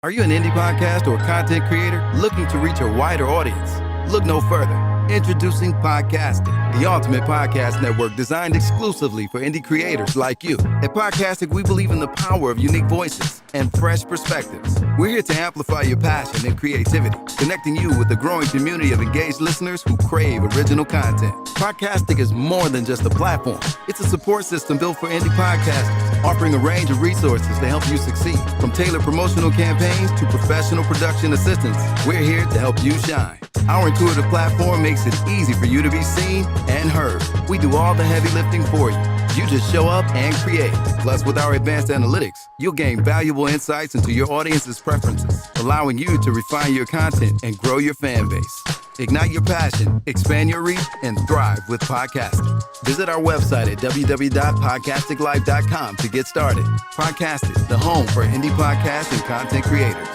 Are you an indie podcast or content creator looking to reach a wider audience? Look no further. Introducing Podcastic, the ultimate podcast network designed exclusively for indie creators like you. At Podcastic, we believe in the power of unique voices and fresh perspectives. We're here to amplify your passion and creativity, connecting you with a growing community of engaged listeners who crave original content. Podcastic is more than just a platform. It's a support system built for indie podcasters, offering a range of resources to help you succeed. From tailored promotional campaigns to professional production assistance, we're here to help you shine. Our intuitive platform makes it easy for you to be seen and heard. We do all the heavy lifting for you. You just show up and create. Plus, with our advanced analytics, you'll gain valuable insights into your audience's preferences, allowing you to refine your content and grow your fan base. Ignite your passion, expand your reach, and thrive with podcasting. Visit our website at www.podcasticlife.com to get started. Podcastic, the home for indie podcasts and content creators.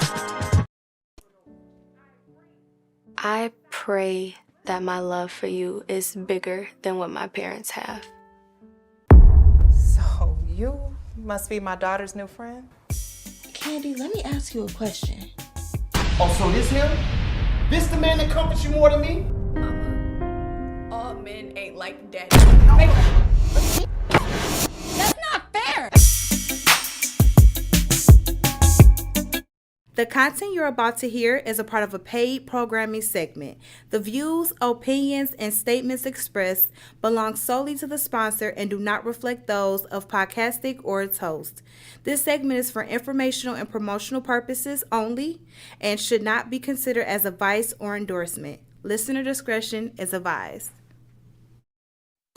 I pray that my love for you is bigger than what my parents have. So you must be my daughter's new friend? Candy, let me ask you a question. Oh, so this him? This the man that comforts you more than me? Mama, all men ain't like daddy. That's not fair! The content you're about to hear is a part of a paid programming segment. The views, opinions, and statements expressed belong solely to the sponsor and do not reflect those of Podcastic or its host. This segment is for informational and promotional purposes only and should not be considered as advice or endorsement. Listener discretion is advised.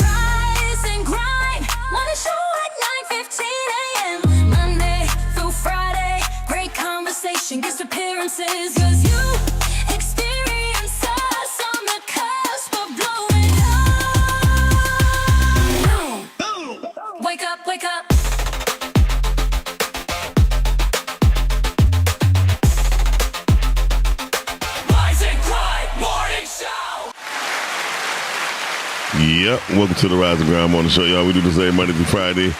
Rise and grind, morning show at 9:15 a.m. Monday through Friday, great conversation, guest appearances, 'cause you experience us on the cusp of blowing up. Wake up, wake up. Rise and grind, morning show. Yep, welcome to the Rise and Grind Morning Show, y'all. We do this every Monday through Friday.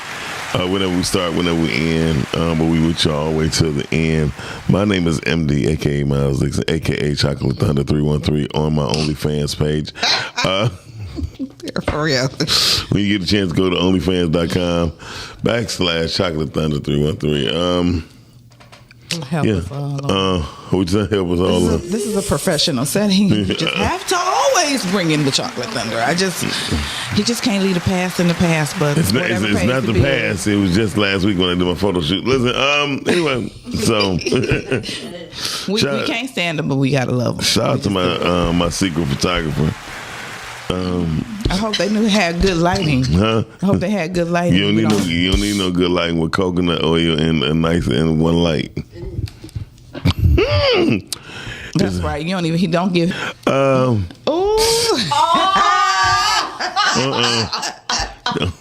Whenever we start, whenever we end, but we with y'all all the way to the end. My name is MD, a.k.a. Miles Dixon, a.k.a. Chocolate Thunder 313 on my OnlyFans page. For real. When you get a chance, go to onlyfans.com/Chocolate Thunder 313. Help us all. What you say? Help us all. This is a professional setting. You just have to always bring in the Chocolate Thunder. He just can't leave the past in the past. But it's not the past. It was just last week when I did my photo shoot. Listen, anyway, so we can't stand them, but we gotta love them. Shout out to my secret photographer. I hope they had good lighting. Huh? I hope they had good lighting. You don't need no good lighting with coconut oil and a nice and one light. That's right. He don't give.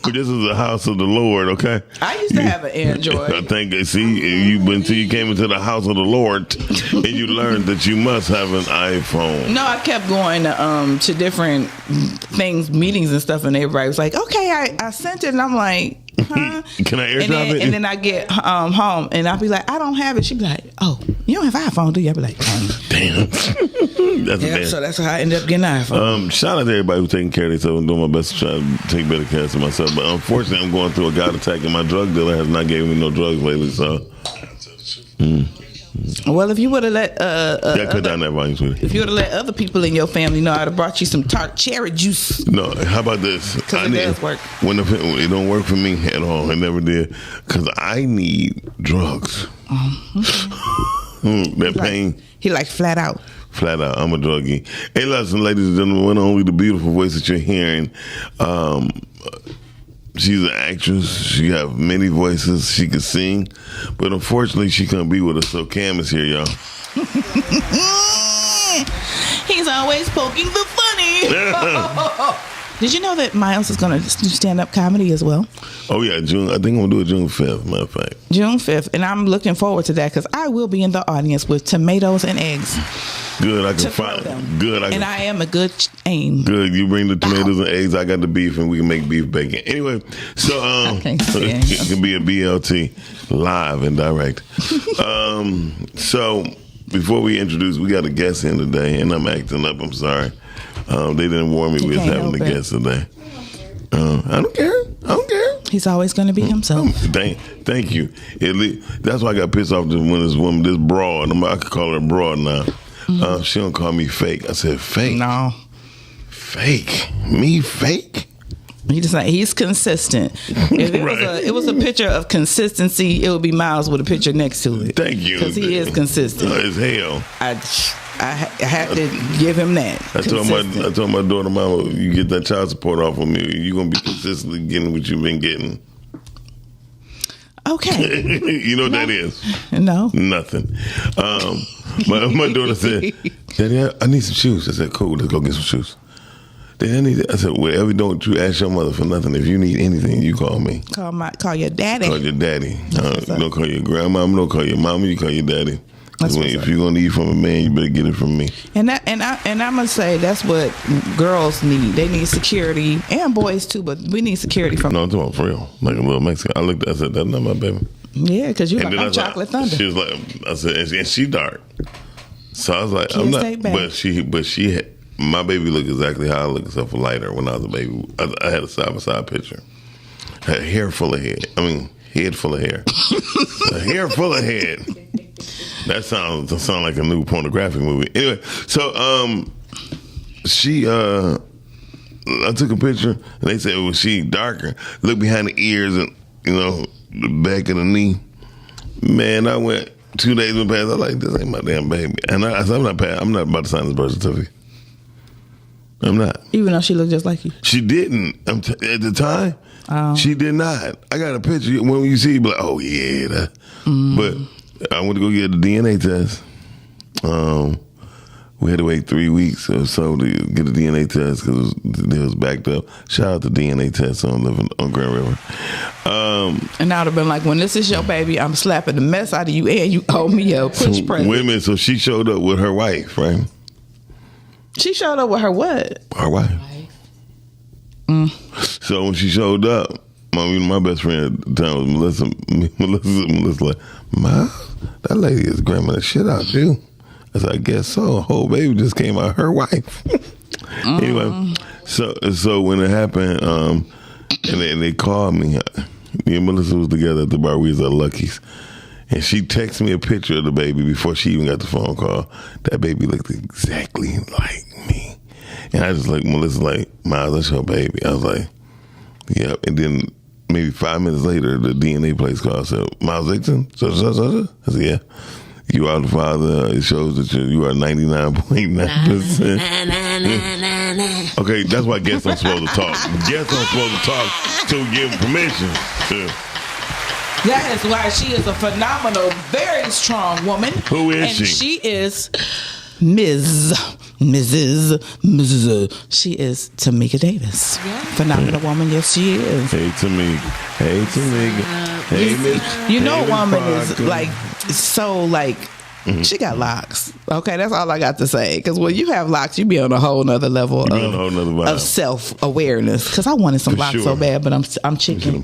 This is the house of the Lord, okay? I used to have an Android. I think, until you came into the house of the Lord and you learned that you must have an iPhone. No, I kept going to different things, meetings and stuff, and everybody was like, okay, I sent it, and I'm like, huh? Can I airdrop it? And then I get home, and I'll be like, I don't have it. She'd be like, oh, you don't have an iPhone, do you? I'll be like, damn. So that's how I ended up getting an iPhone. Shout out to everybody who's taking care of themselves and doing my best to try to take better care of myself. But unfortunately, I'm going through a gout attack, and my drug dealer has not given me no drugs lately. So, well, if you would have let cut down that volume, sweetie. If you would have let other people in your family know, I'd have brought you some tart cherry juice. No, how about this? Because it does work. It don't work for me at all. It never did. Because I need drugs. That pain. He like flat out. Flat out, I'm a druggie. Hey, listen, ladies and gentlemen, one only the beautiful voice that you're hearing. She's an actress. She have many voices. She can sing, but unfortunately, she can't be with us. So Cam is here, y'all. He's always poking the funny. Did you know that Miles is going to do stand-up comedy as well? Oh, yeah, June. I think I'm going to do it June 5th, matter of fact. June 5th, and I'm looking forward to that because I will be in the audience with tomatoes and eggs. Good, I can to throw find. them. Good, And I am a good aim. Good, you bring the tomatoes and eggs. I got the beef, and we can make beef bacon. Anyway, so can't stand it can be a BLT live and direct. So before we introduce, we got a guest in today, and I'm acting up. I'm sorry. They didn't warn me we was can't having a help it. guest today. I don't care. I don't care. He's always going to be himself. Thank you. That's why I got pissed off when this woman, this broad. I could call her a broad now. She don't call me fake. I said fake. No. Fake? Me fake? He's consistent. If it was a picture of consistency, it would be Miles with a picture next to it. Thank you. Because he is consistent. As hell. I had to give him that. I told my daughter, Mama, you get that child support off of me, you're gonna be consistently getting what you've been getting. Okay. You know what that is? No. Nothing. My daughter said, Daddy, I need some shoes. I said, cool, let's go get some shoes. I said, whatever, don't you ask your mother for nothing. If you need anything, you call me. Call your daddy. Call your daddy. Don't call your grandma. Don't call your mama. You call your daddy. If you're gonna eat from a man, you better get it from me. And I'm gonna say that's what girls need. They need security, and boys too. But we need security from. No, I'm talking about for real, like a little Mexican. I looked. I said, "That's not my baby." Yeah, because you're and like, I'm Chocolate Thunder. She was like, I said, and she dark. So I was like, Can't I'm not. stay back. But she, my baby looked exactly how I looked, except for lighter when I was a baby. I had a side by side picture. Her hair full of head. I mean, head full of hair. A hair full of head. That sounds like a new pornographic movie. Anyway, so she I took a picture and they said, well, she darker. Look behind the ears and the back of the knee. Man, I went 2 days went past. I was like, this ain't my damn baby. And I said, I'm not about to sign this birth certificate. I'm not. Even though she looked just like you. She didn't. At the time, she did not. I got a picture. When you see, you be like, oh yeah. But I went to go get the DNA test. We had to wait 3 weeks or so to get a DNA test because it was backed up. Shout out to DNA test on Grand River. And I would have been like, when this is your baby, I'm slapping the mess out of you and you owe me a push present. Wait a minute. So she showed up with her wife, right? She showed up with her what? Her wife. So when she showed up, my best friend at the time was Melissa like, Ma, that lady is gramming the shit out of you. I said, I guess so. A whole baby just came out her wife. Anyway, so when it happened, and they called me, me and Melissa was together at the bar. We was at Lucky's. And she texted me a picture of the baby before she even got the phone call. That baby looked exactly like me. And I just like, Melissa like, Miles, that's your baby. I was like, yep. And then maybe 5 minutes later, the DNA place called and said, Miles Dixon? I said, yeah. You are the father. It shows that you are 99.9%. Okay, that's why guests aren't supposed to talk. Guests aren't supposed to talk till we give them permission. That is why she is a phenomenal, very strong woman. Who is she? And she is Mrs. She is Tamika Davis. Yeah. Phenomenal woman. Yes, she is. Hey, Tamika. Hey, Miss. You know, a woman is like so like. Mm-hmm. She got locks. Okay, that's all I got to say. Because when you have locks, you be on a whole nother level of self-awareness. Because I wanted some locks so bad, but I'm chicken.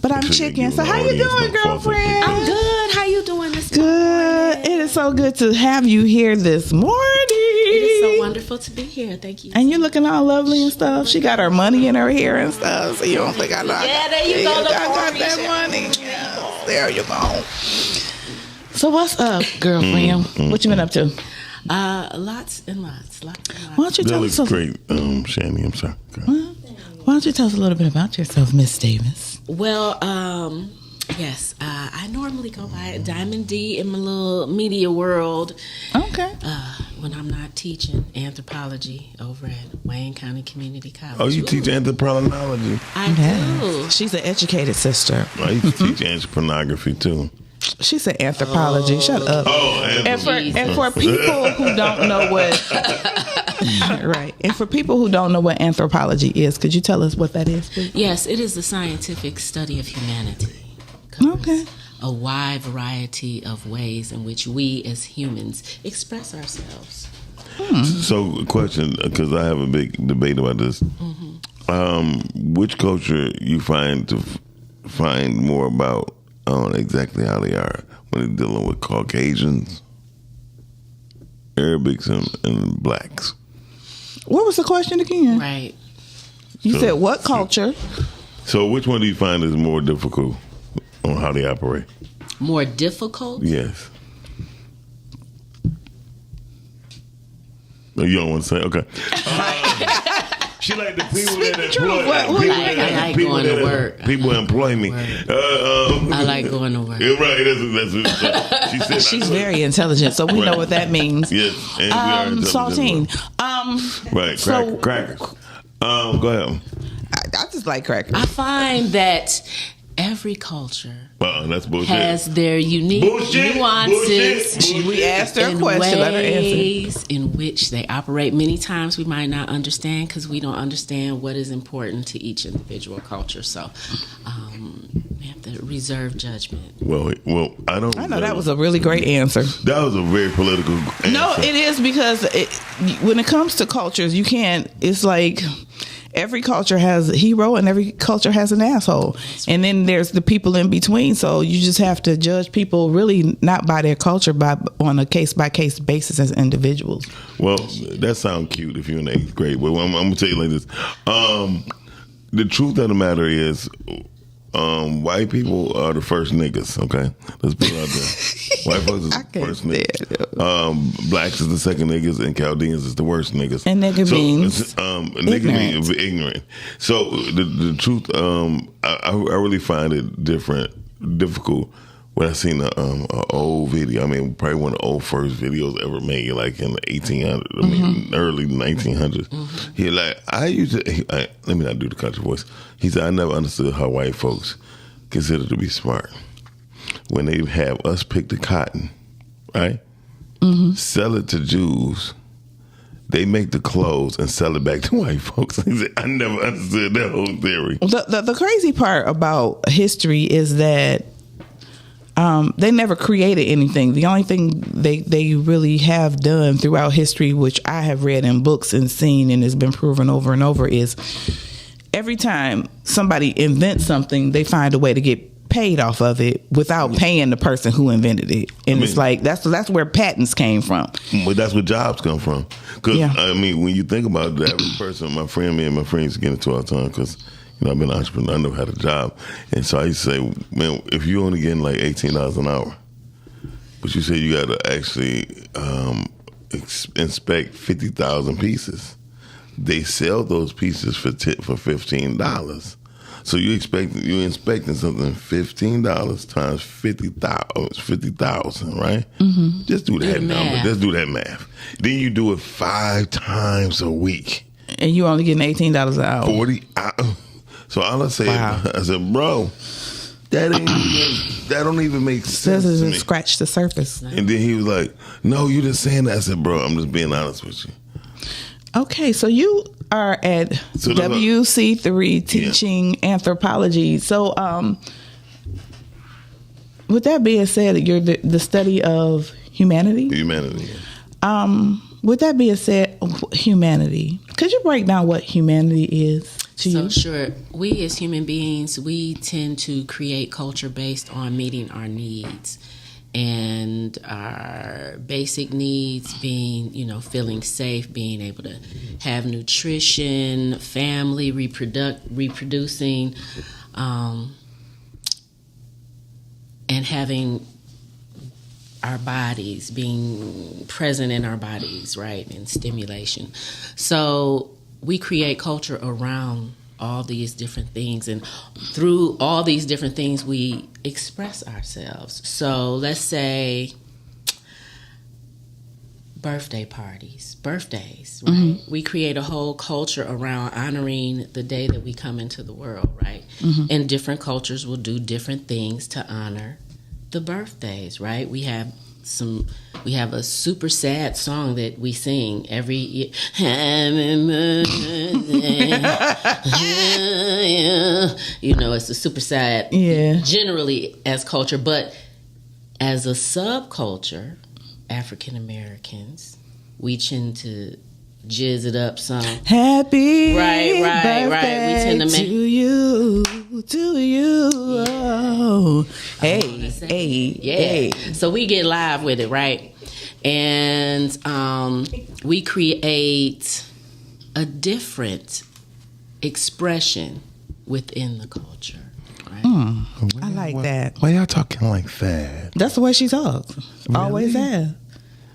But I'm chicken. So how you doing, girlfriend? I'm good. How you doing this morning? It is so good to have you here this morning. It is so wonderful to be here. Thank you. And you're looking all lovely and stuff. She got her money in her hair and stuff. So you don't think I know. Yeah, there you go. I got that money. Yeah, there you go. So what's up, girlfriend? What you been up to? Lots and lots. Why don't you tell us? That looks great, Shanny. I'm sorry. Why don't you tell us a little bit about yourself, Miss Davis? Well, yes, I normally go by Diamond D in my little media world. Okay. When I'm not teaching anthropology over at Wayne County Community College. Oh, you teach anthropology? I do. She's an educated sister. I used to teach anthropography too. She said anthropology. Shut up. Oh, and for people who don't know what right. And for people who don't know what anthropology is, could you tell us what that is, please? Yes, it is the scientific study of humanity. covers a wide variety of ways in which we as humans express ourselves. So, question, because I have a big debate about this. Which culture you find more about exactly how they are when they're dealing with Caucasians, Arabics, and blacks? What was the question again? Right. You said what culture? So which one do you find is more difficult on how they operate? More difficult? Yes. No, you don't want to say? Okay. She like the people that employ people employ me. I like going to work. You're right. That's she said. She's very intelligent, so we know what that means. Yes. And saltine. Right. Crackers. Go ahead. I just like crackers. I find that every culture that's bullshit. has their unique nuances. Bullshit. We asked her a question. Let her answer. Ways in which they operate. Many times we might not understand because we don't understand what is important to each individual culture. So we have to reserve judgment. Well, I don't. I know that was a really great answer. That was a very political answer. No, it is because when it comes to cultures, you can't. It's like. Every culture has a hero and every culture has an asshole. And then there's the people in between. So you just have to judge people really not by their culture, but on a case-by-case basis as individuals. Well, that sounds cute if you're in the 8th grade. But I'm going to tell you like this. The truth of the matter is white people are the first niggas, okay? Let's put it out there. White folks is the first niggas. Blacks is the second niggas, and Chaldeans is the worst niggas. And nigga means nigga means ignorant. So the truth, I really find it difficult when I seen an old video. I mean, probably one of the old first videos ever made, like in the 1800s. I mean, early 1900s. He like, let me not do the country voice. He said, I never understood how white folks consider to be smart when they have us pick the cotton, right? Sell it to Jews. They make the clothes and sell it back to white folks. He said, I never understood that whole theory. The crazy part about history is that they never created anything. The only thing they really have done throughout history, which I have read in books and seen and has been proven over and over, is every time somebody invents something, they find a way to get paid off of it without paying the person who invented it. And it's like that's where patents came from. But that's where jobs come from. Because I mean, when you think about the average person, me and my friends get into all the time because I've been an entrepreneur. I never had a job. And so I used to say, man, if you're only getting like $18 an hour, but you say you got to actually inspect 50,000 pieces, they sell those pieces for $15. So you're inspecting something $15 times 50,000, right? Just do that number. Just do that math. Then you do it 5 times a week, and you only getting $18 an hour. 40 hours. So all I say, I said, bro, that don't even make sense. Doesn't even scratch the surface. And then he was like, no, you just saying that. I said, bro, I'm just being honest with you. Okay, so you are at WC3 teaching anthropology. So with that being said, you're the study of humanity? Humanity, with that being said, humanity, could you break down what humanity is to you? Sure. We as human beings, we tend to create culture based on meeting our needs. And our basic needs being, feeling safe, being able to have nutrition, family, reproducing, and having our bodies, being present in our bodies, right, and stimulation. So we create culture around all these different things, and through all these different things we express ourselves. So let's say birthdays, right? We create a whole culture around honoring the day that we come into the world, right? And different cultures will do different things to honor the birthdays, right? We have we have a super sad song that we sing every year. You know, it's a super sad, generally as culture, but as a subculture, African Americans, we tend to jizz it up some. Happy right. We tend to make to you. Oh. Hey. So we get live with it, right? And we create a different expression within the culture. Right? I like that. Why y'all talking like that? That's the way she talks. Really? Always has.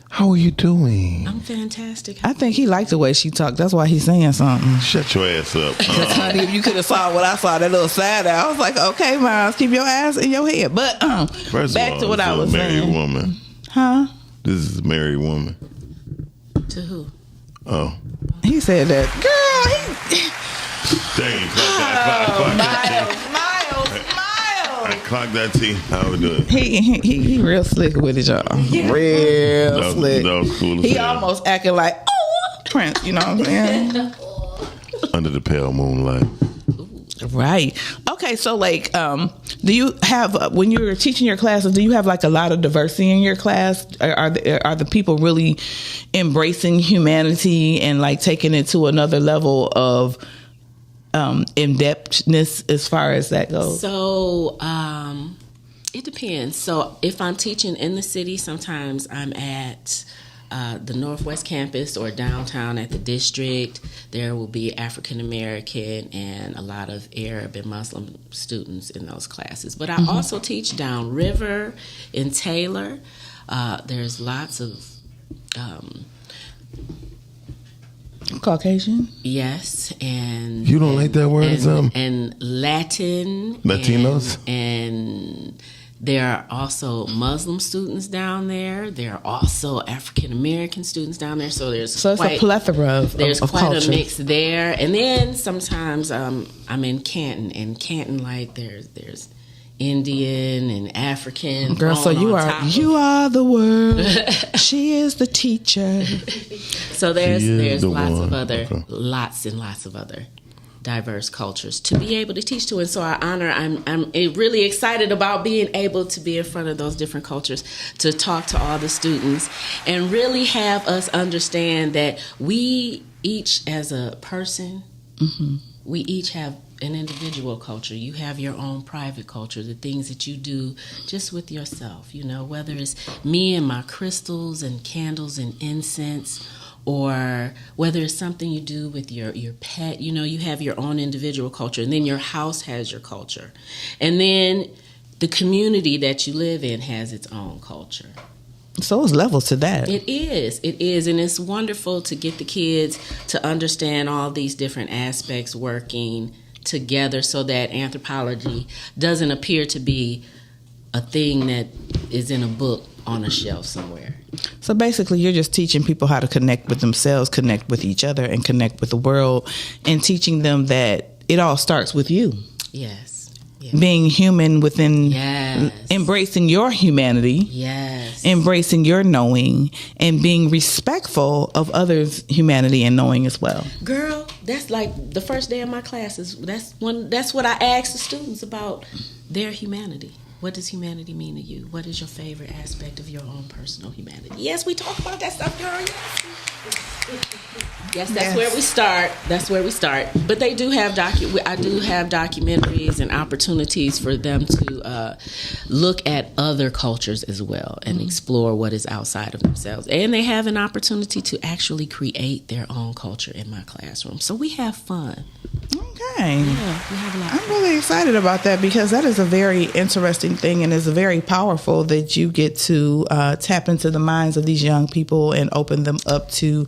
How are you doing? I'm fantastic. I think he liked the way she talked. That's why he's saying something. Shut your ass up. Honey, if you could have saw what I saw, that little side eye, I was like, okay, Miles, keep your ass in your head. But back to what I was saying. Married woman. Huh? This is a married woman. To who? Oh. He said that. Girl, Dang, I clocked that T. How we doing? He real slick with it, y'all. Real slick. That was cool. He almost acting like Prince. You know what I'm saying? Under the pale moonlight. Right. Okay. So, like, do you have when you're teaching your classes? Do you have like a lot of diversity in your class? Are the people really embracing humanity and like taking it to another level of in-depthness as far as that goes? So it depends. So if I'm teaching in the city, sometimes I'm at the Northwest Campus or downtown at the district. There will be African American and a lot of Arab and Muslim students in those classes. But I also teach downriver in Taylor. There's lots of Caucasian? Yes, and you don't like that word, and Latinos, and there are also Muslim students down there. There are also African American students down there. So it's a plethora of there's quite cultures. A mix there. And then sometimes I'm in Canton, and Canton, like there's Indian and African. Girl, so you are the world. She is the teacher. So there's lots and lots of other diverse cultures to be able to teach to. And so I'm really excited about being able to be in front of those different cultures, to talk to all the students and really have us understand that we each as a person, we each have an individual culture. You have your own private culture, the things that you do just with yourself, you know, whether it's me and my crystals and candles and incense, or whether it's something you do with your pet. You know, you have your own individual culture, and then your house has your culture, and then the community that you live in has its own culture. So it's levels to that. It is, and it's wonderful to get the kids to understand all these different aspects working together, so that anthropology doesn't appear to be a thing that is in a book on a shelf somewhere. So basically, you're just teaching people how to connect with themselves, connect with each other, and connect with the world, and teaching them that it all starts with you. Yes. Being human within, yes. Embracing your humanity, yes. Embracing your knowing, and being respectful of others' humanity and knowing as well. Girl, that's like the first day of my classes. That's what I ask the students about their humanity. What does humanity mean to you? What is your favorite aspect of your own personal humanity? Yes, we talk about that stuff, girl. Yes, that's where we start. That's where we start. But they do have I do have documentaries and opportunities for them to look at other cultures as well and explore what is outside of themselves. And they have an opportunity to actually create their own culture in my classroom. So we have fun. Okay. Yeah, we have a lot. I'm really excited about that, because that is a very interesting thing, and it's very powerful that you get to tap into the minds of these young people and open them up to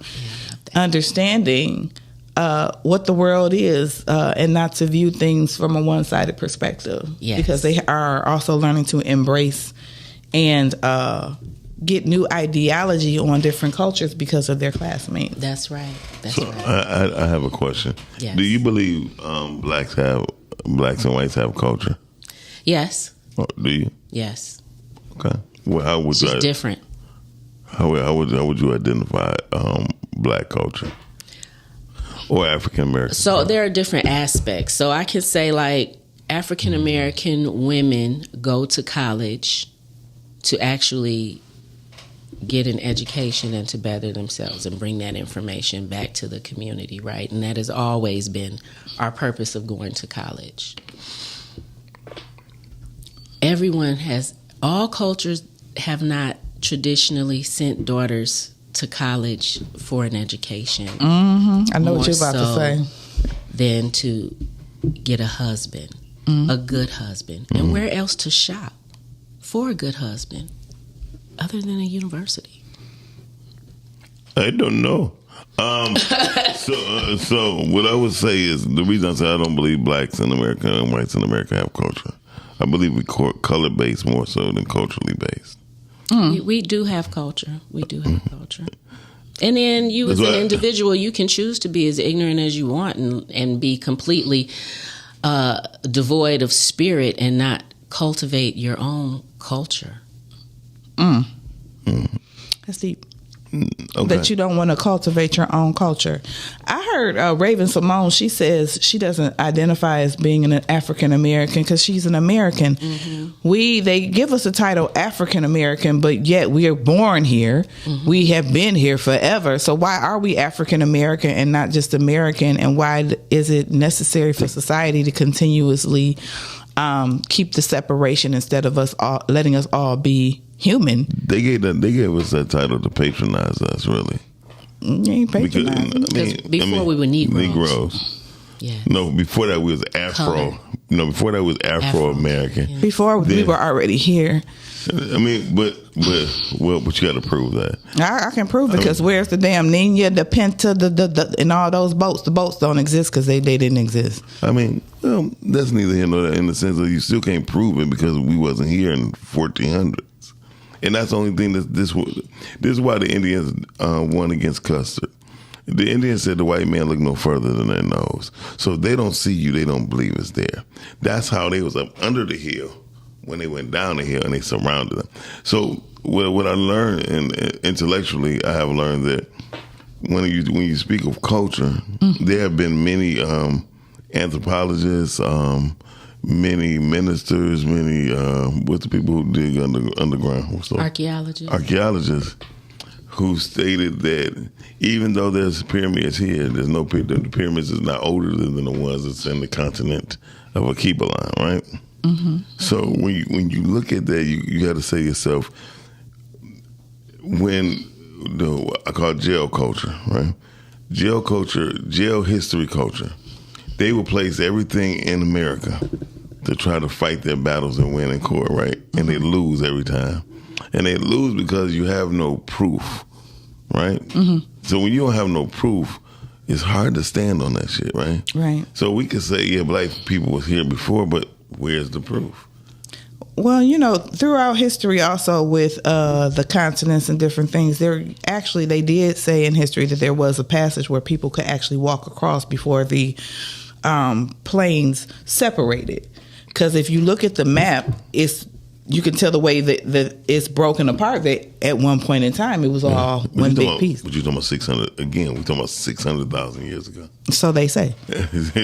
understanding what the world is, and not to view things from a one-sided perspective. Yes. Because they are also learning to embrace and get new ideology on different cultures because of their classmates. That's right. I have a question. Yes. Do you believe blacks and whites have culture? Yes. Oh, do you? Yes. Okay. Well, how would It's just different. How would you identify Black culture or African American? So there are different aspects. So I can say like African American women go to college to actually get an education and to better themselves and bring that information back to the community, right? And that has always been our purpose of going to college. All cultures have not traditionally sent daughters to college for an education. Mm-hmm. I know what you're about to say. Than to get a husband, a good husband. And where else to shop for a good husband other than a university? I don't know. So what I would say is the reason I say I don't believe blacks in America and whites in America have culture. I believe we color based more so than culturally based. We do have culture. We do have culture. And then you as an individual, you can choose to be as ignorant as you want and be completely devoid of spirit and not cultivate your own culture. That's deep. Okay. That you don't want to cultivate your own culture. I heard Raven Simone, she says she doesn't identify as being an African American because she's an American. They give us the title African American, but yet we are born here. We have been here forever. So why are we African American and not just American? And why is it necessary for society to continuously keep the separation instead of us all letting us all be human? They gave us that title to patronize us, really. You ain't patronizing. Before we were Negroes. Yeah. No, before that we was Afro. No, before that was Afro-American. Yeah. Before we were already here. I mean, but you got to prove that. I can prove it because where's the damn Nina, the Pinta, the and all those boats? The boats don't exist because they didn't exist. I mean, that's neither here nor there in the sense that you still can't prove it because we wasn't here in 1400s. And that's the only thing this is why the Indians won against Custer. The Indians said the white man looked no further than their nose. So if they don't see you, they don't believe it's there. That's how they was up under the hill when they went down the hill and they surrounded them. So what I learned intellectually, I have learned that when you speak of culture, there have been many anthropologists, many ministers, many what's the people who dig underground? Archaeologists who stated that even though there's pyramids here, there's no the pyramids is not older than the ones that's in the continent of Akibalan, right? So when you look at that, you got to say to yourself, I call it jail culture, right? Jail culture, jail history culture. They will place everything in America to try to fight their battles and win in court, right? And they lose every time. And they lose because you have no proof, right? So when you don't have no proof, it's hard to stand on that shit, right? Right. So we could say, yeah, black people was here before, but where's the proof? Well, throughout history also with the continents and different things, they did say in history that there was a passage where people could actually walk across before the plains separated. Because if you look at the map, you can tell the way that it's broken apart, that at one point in time it was all one big piece. But you're talking about 600, again, we're talking about 600,000 years ago. So they say.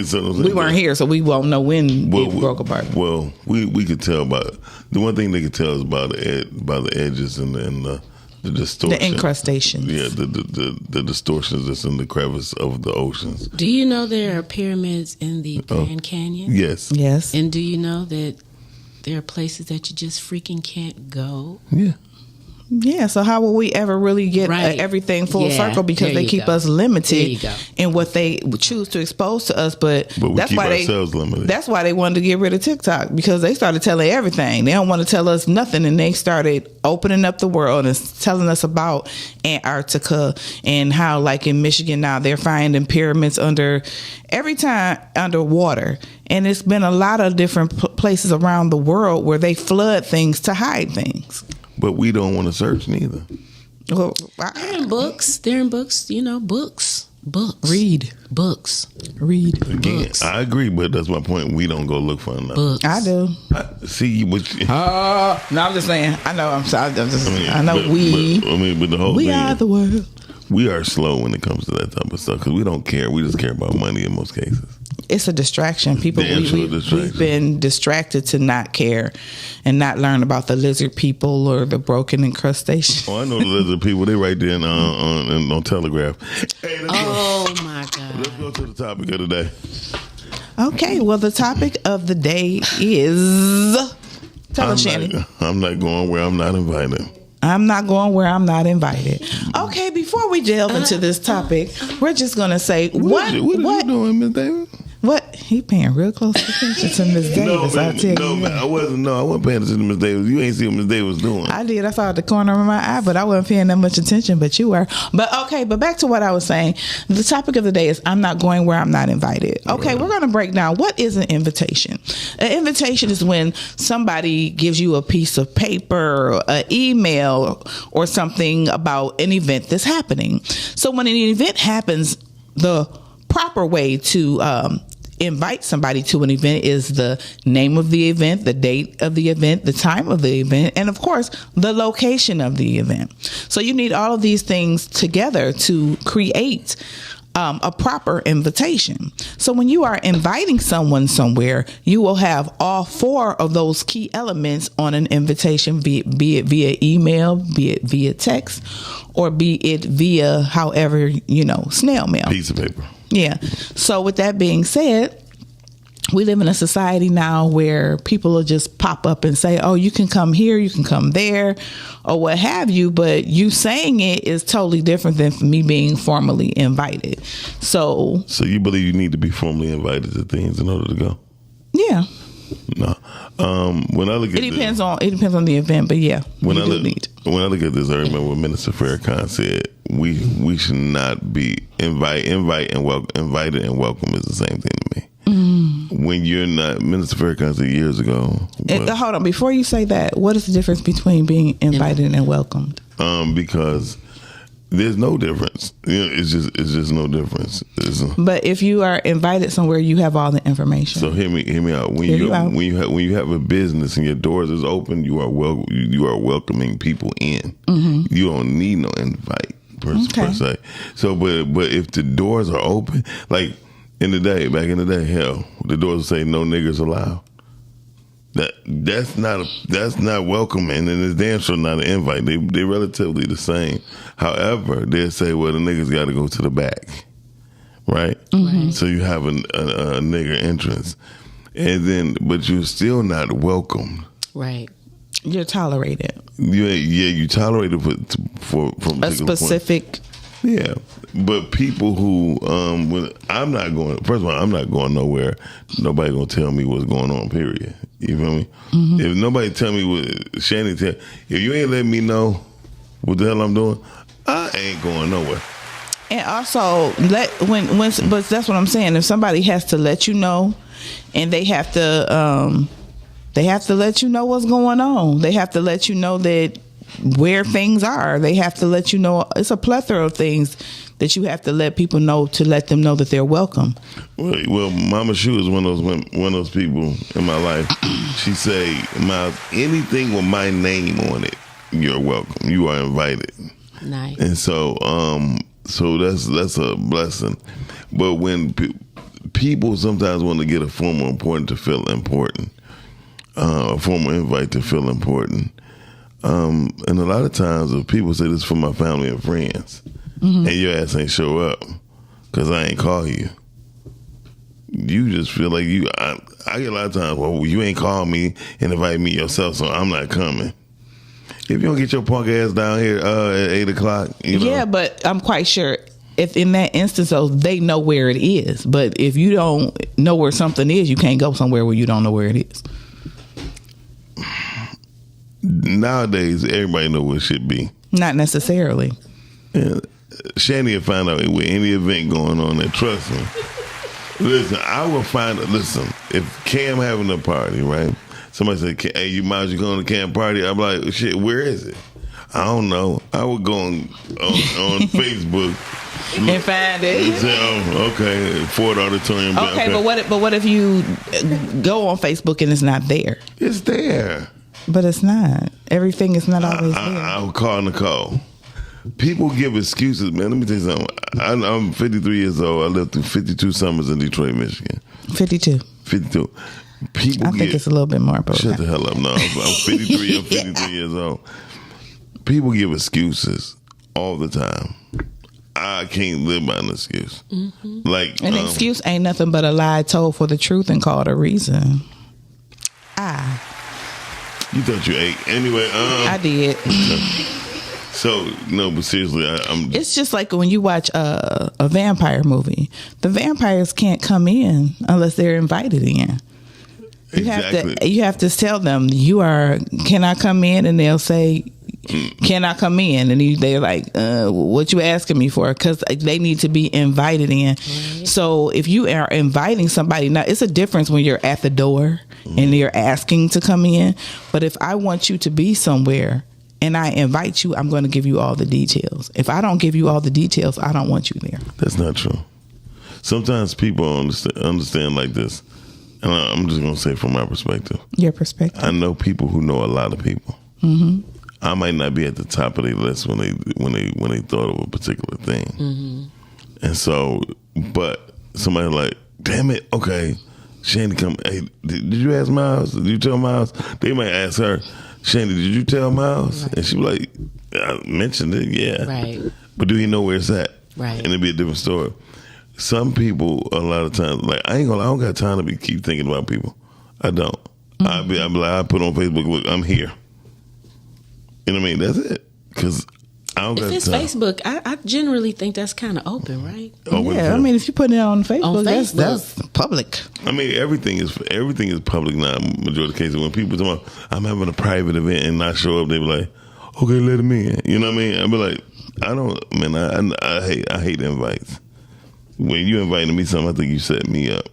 So we weren't here, so we won't know when it broke apart. Well, we could tell the one thing they could tell is by the edges and the distortion. The incrustations. Yeah, the distortions that's in the crevice of the oceans. Do you know there are pyramids in the Grand Canyon? Yes. Yes. And do you know that there are places that you just freaking can't go? Yeah. Yeah, so how will we ever really get everything full circle because they keep us limited in what they choose to expose to us, but we that's keep why ourselves limited. That's why they wanted to get rid of TikTok, because they started telling everything. They don't want to tell us nothing, and they started opening up the world and telling us about Antarctica and how, like in Michigan now, they're finding pyramids underwater, and it's been a lot of different places around the world where they flood things to hide things. But we don't want to search neither. Well, they're in books. Books. Books. Read. Books. Read. Again, Books. I agree, but that's my point. We don't go look for another. Books. I do. See, but No, I'm just saying. I know. I'm sorry. but the whole we thing are is, the world. we are slow when it comes to that type of stuff because we don't care. We just care about money in most cases. It's a distraction. People, we've been distracted to not care and not learn about the lizard people or the broken incrustation. Oh, I know the lizard people. They right there on Telegraph. Hey, My God. Let's go to the topic of the day. Okay, well, the topic of the day is... Tell us, Shannon. I'm not going where I'm not invited. I'm not going where I'm not invited. Okay, before we delve into this topic, we're just going to say... What are you doing, Miss Davis? What? He paying real close attention to Miss Davis. I tell you. Man, I wasn't paying attention to Miss Davis. You ain't see what Miss Davis was doing. I did. I saw at the corner of my eye, but I wasn't paying that much attention. But you were. But okay. But back to what I was saying. The topic of the day is I'm not going where I'm not invited. Okay, right. We're going to break down what is an invitation. An invitation is when somebody gives you a piece of paper, or an email, or something about an event that's happening. So when an event happens, the proper way to invite somebody to an event is the name of the event, the date of the event, the time of the event, and of course the location of the event. So you need all of these things together to create a proper invitation. So when you are inviting someone somewhere, you will have all four of those key elements on an invitation, be it via email, be it via text, or be it via however, snail mail. Piece of paper. Yeah. So with that being said, we live in a society now where people will just pop up and say, oh, you can come here, you can come there, or what have you. But you saying it is totally different than me being formally invited. So you believe you need to be formally invited to things in order to go? Yeah. No. When I look at it depends on the event, but yeah, when I look at this, I remember what Minister Farrakhan said. We should not be invited and welcome is the same thing to me. When you're not, Minister Farrakhan said years ago. Hold on, before you say that, what is the difference between being invited and welcomed? Because there's no difference. It's just no difference. But if you are invited somewhere, you have all the information. So hear me out. When you have a business and your doors is open, you are welcoming people in. Mm-hmm. You don't need no invite per se. So, but if the doors are open, like back in the day, hell, the doors would say no niggers allowed. That's not welcoming, and it's damn sure not an invite. They're relatively the same. However, they'll say, well, the niggas got to go to the back, right? Mm-hmm. So you have a nigger entrance, and then but you're still not welcome, right? You're tolerated. You tolerated for a specific point. Yeah, but people who I'm not going. First of all, I'm not going nowhere. Nobody gonna tell me what's going on. Period. You feel me? Mm-hmm. If nobody tell me what Shannon tell, if you ain't letting me know what the hell I'm doing, I ain't going nowhere. And also, but that's what I'm saying. If somebody has to let you know, and they have to let you know what's going on. They have to let you know that where things are. They have to let you know. It's a plethora of things that you have to let people know to let them know that they're welcome. Well, Mama Shu is one of those people in my life. She say, Miles, anything with my name on it, you're welcome. You are invited. Nice. And so that's a blessing. But when people sometimes want to get a formal important to feel important, a formal invite to feel important. And a lot of times if people say this for my family and friends, mm-hmm. and your ass ain't show up because I ain't call you, you just feel like I get a lot of times, well, you ain't call me and invite me yourself, so I'm not coming. If you don't get your punk ass down here at 8 o'clock, Yeah, but I'm quite sure if in that instance, though, they know where it is. But if you don't know where something is, you can't go somewhere where you don't know where it is. Nowadays, everybody know what it should be. Not necessarily. Yeah. Shanny will find out with any event going on there. Trust me. Listen, I will find out. Listen, if Cam having a party, right? Somebody said, hey, you mind you going to Cam party? I'm like, shit, where is it? I don't know. I would go on Facebook and find it. Okay, Ford Auditorium. Okay, but what if you go on Facebook and it's not there? It's there. But it's not. Everything is not always there. I'll call Nicole. People give excuses, man. Let me tell you something. I'm 53 years old. I lived through 52 summers in Detroit, Michigan. 52. People I think it's a little bit more. But shut the hell up. No, I'm 53. I'm 53 years old. People give excuses all the time. I can't live by an excuse. Mm-hmm. Like an excuse ain't nothing but a lie told for the truth and called a reason. You thought you ate anyway. I did. So no, but seriously, it's just like when you watch a vampire movie. The vampires can't come in unless they're invited in. You have to tell them can I come in, and they'll say, can I come in? And they're like, what you asking me for? Because they need to be invited in. Right. So if you are inviting somebody, now it's a difference when you're at the door and you're asking to come in. But if I want you to be somewhere and I invite you, I'm going to give you all the details. If I don't give you all the details, I don't want you there. That's not true. Sometimes people understand like this. And I'm just going to say from my perspective. Your perspective. I know people who know a lot of people. Mm-hmm. I might not be at the top of their list when they thought of a particular thing. Mm-hmm. And so, but somebody like, damn it, okay, Shandy come, hey, did you ask Miles? Did you tell Miles? They might ask her, Shandy, did you tell Miles? Right. And she be like, I mentioned it, yeah. Right. But do you know where it's at? Right. And it'd be a different story. Some people, a lot of times, like I don't got time to keep thinking about people. I don't. Mm-hmm. I be like, I put on Facebook, look, I'm here. You know what I mean? That's it. Because I don't got time. If it's Facebook, I generally think that's kind of open, right? I mean, if you put it on Facebook, that's public. I mean, everything is public now. Majority of the cases, when people talk about, I'm having a private event and not show up, they be like, okay, let them in. You know what I mean? I be like, I hate invites. When you invited me something, I think you set me up.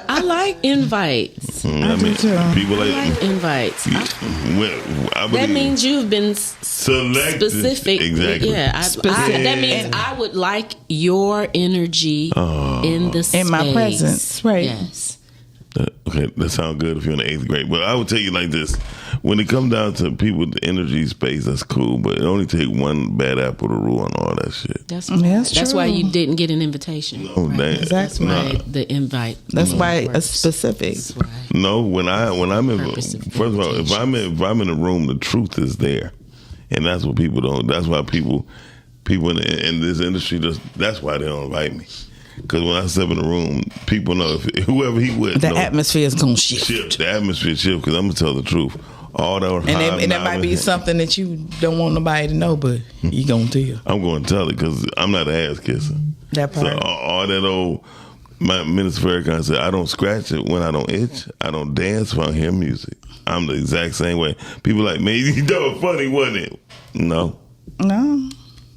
I like invites. I mean, people like invites. That means you've been selected. Specific. Exactly. Yeah. That means I would like your energy in the space. In my presence. Right. Yes. Okay, that sounds good if you're in the 8th grade. But I would tell you like this. When it comes down to people with the energy space, that's cool. But it only take one bad apple to ruin all that shit. That's true. why you didn't get an invitation. No, right? That's why the invite. That's why it's specific. Right. No, when I'm in, first of all, if I'm in a room, the truth is there, and that's what people don't. That's why people in this industry that's why they don't invite me. Because when I step in the room, people know whoever he with. The atmosphere is going to shift. The atmosphere shift because I'm going to tell the truth. All that and that might be something that you don't want nobody to know, but you going to tell. I'm going to tell it because I'm not an ass kisser. That part. So all that old, my Minister Farrakhan said, I don't scratch it when I don't itch. I don't dance when I hear music. I'm the exact same way. People like, man, that was funny, wasn't it? No.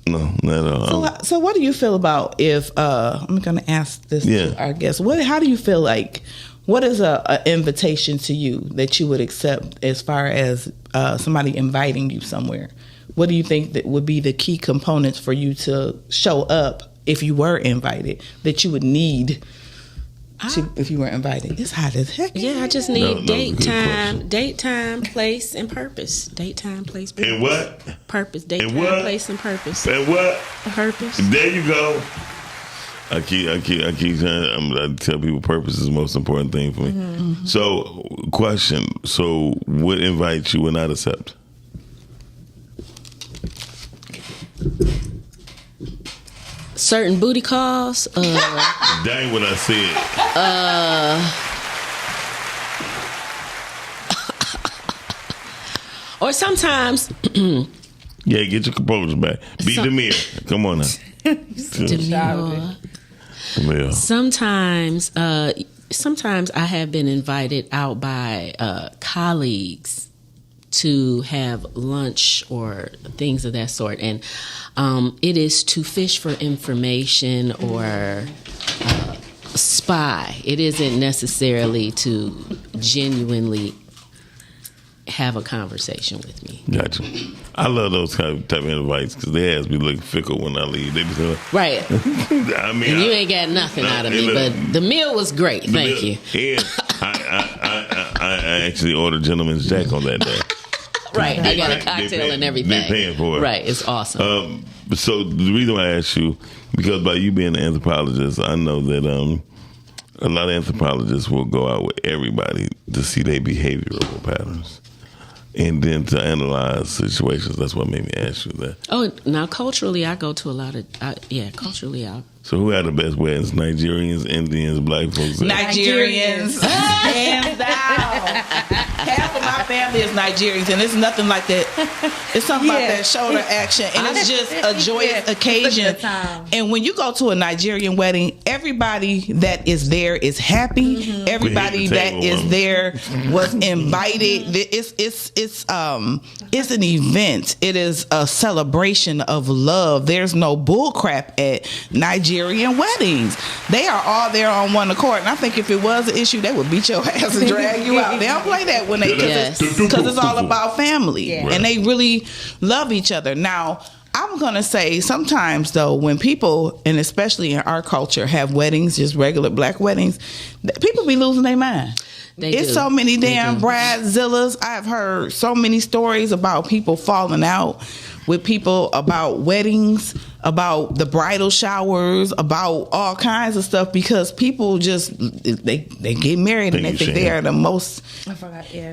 No, not at all. So what do you feel about if I'm going to ask this to our guests? How do you feel like? What is a invitation to you that you would accept as far as somebody inviting you somewhere? What do you think that would be the key components for you to show up if you were invited that you would need if you were invited? It's hot as heck. Yeah, I just need date time, place, and purpose. Date time, place, purpose. And what? Purpose. Date time, place, and purpose. And what? Purpose. There you go. I keep trying. I tell people purpose is the most important thing for me. Mm-hmm. So, question. So, what invite you would not accept? Certain booty calls. That ain't what I said. Or sometimes. Yeah, get your composure back. Be Demir. Come on now. Demir. Sometimes I have been invited out by colleagues to have lunch or things of that sort, and it is to fish for information or spy. It isn't necessarily to genuinely have a conversation with me. Gotcha. I love those type of invites because they ask me look fickle when I leave. They be saying, right. I mean, and you ain't got nothing out of me, but the meal was great. Thank you. And I actually ordered Gentleman's Jack on that day. Right. I got a cocktail and everything. They're paying for it. Right. It's awesome. So the reason why I asked you, because by you being an anthropologist, I know that a lot of anthropologists will go out with everybody to see their behavioral patterns and then to analyze situations. That's what made me ask you that. Oh, now culturally, I go to a lot of, culturally, So who had the best weddings? Nigerians, Indians, black folks? Nigerians. Hands down. Half of my family is Nigerians, and it's nothing like that. It's something about that shoulder action, and it's just a joyous occasion. And when you go to a Nigerian wedding, everybody that is there is happy. Mm-hmm. Everybody that is there was invited. It's an event. It is a celebration of love. There's no bullcrap at Nigerian weddings. They are all there on one accord, and I think if it was an issue, they would beat your ass and drag you out. They don't play that when because it's all about family, and they really love each other. Now, I'm gonna say sometimes though, when people, and especially in our culture, have weddings, just regular black weddings, people be losing their mind. It's so many damn bridezillas. I've heard so many stories about people falling out with people about weddings, about the bridal showers, about all kinds of stuff because people just they get married and they think they are the most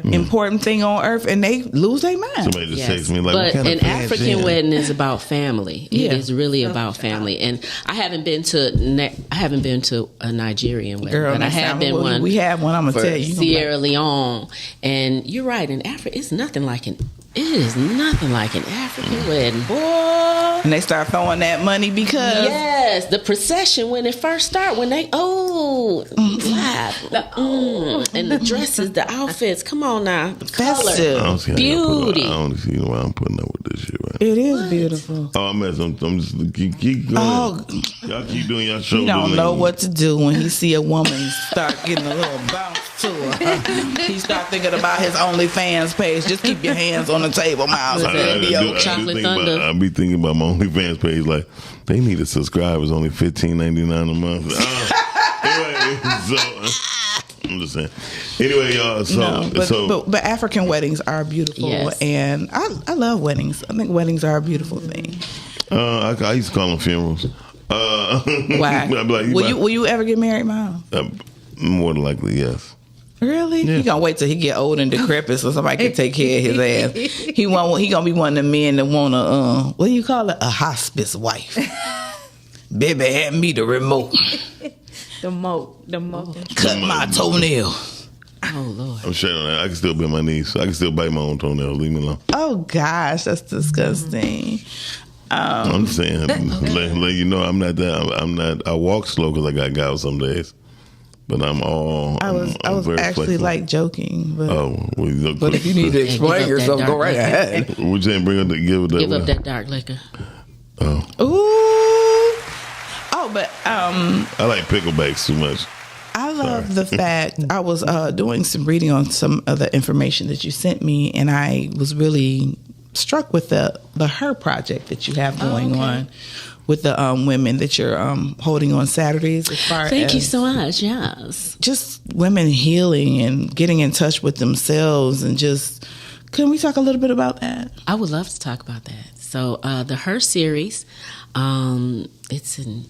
important thing on earth and they lose their mind. Somebody just texts me like, but an African wedding is about family. It is really about family. And I haven't been to a Nigerian wedding, girl, but I have been one. We have one. I'm gonna tell you, Sierra Leone, and you're right. In Africa, it's nothing like an. It is nothing like an African wedding, boy. And they start throwing that money because the procession when it first started, when they and the dresses, the outfits. Come on now, the color, beauty. I don't see why I'm putting up with this shit. Right? It is beautiful. Oh, I'm just keep going. Oh, y'all keep doing your show. You don't know what to do when he see a woman start getting a little bounce to her. He start thinking about his OnlyFans page. Just keep your hands on the table, Miles. Chocolate Thunder. I be thinking about my OnlyFans page like they need to subscribe. It's only $15.99 a month. Anyway, so I'm just saying. Anyway, y'all. But African weddings are beautiful, and I love weddings. I think weddings are a beautiful thing. I used to call them funerals. Why? Like, will you ever get married, Miles? More than likely, yes. Really? Yeah. He gonna wait till he get old and decrepit so somebody can take care of his ass. He gonna be one of the men that wanna what do you call it? A hospice wife. Baby, hand me the remote. The remote. Cut my toenail. Oh Lord. I'm sure on that. I can still bend my knees. So I can still bite my own toenails. Leave me alone. Oh gosh, that's disgusting. I'm just saying, let you know I'm not that. I walk slow because I got gout some days. But I was actually flexible. like joking. But, but if you need to explain yourself, go right ahead. We're saying give up that dark liquor. Oh. Ooh. Oh, but I like picklebacks too much. I love the fact I was doing some reading on some of the information that you sent me, and I was really struck with the Her project that you have going on. With the women that you're holding on Saturdays, as far Thank you so much. Yes, just women healing and getting in touch with themselves, and just can we talk a little bit about that? I would love to talk about that. So the Her series, it's in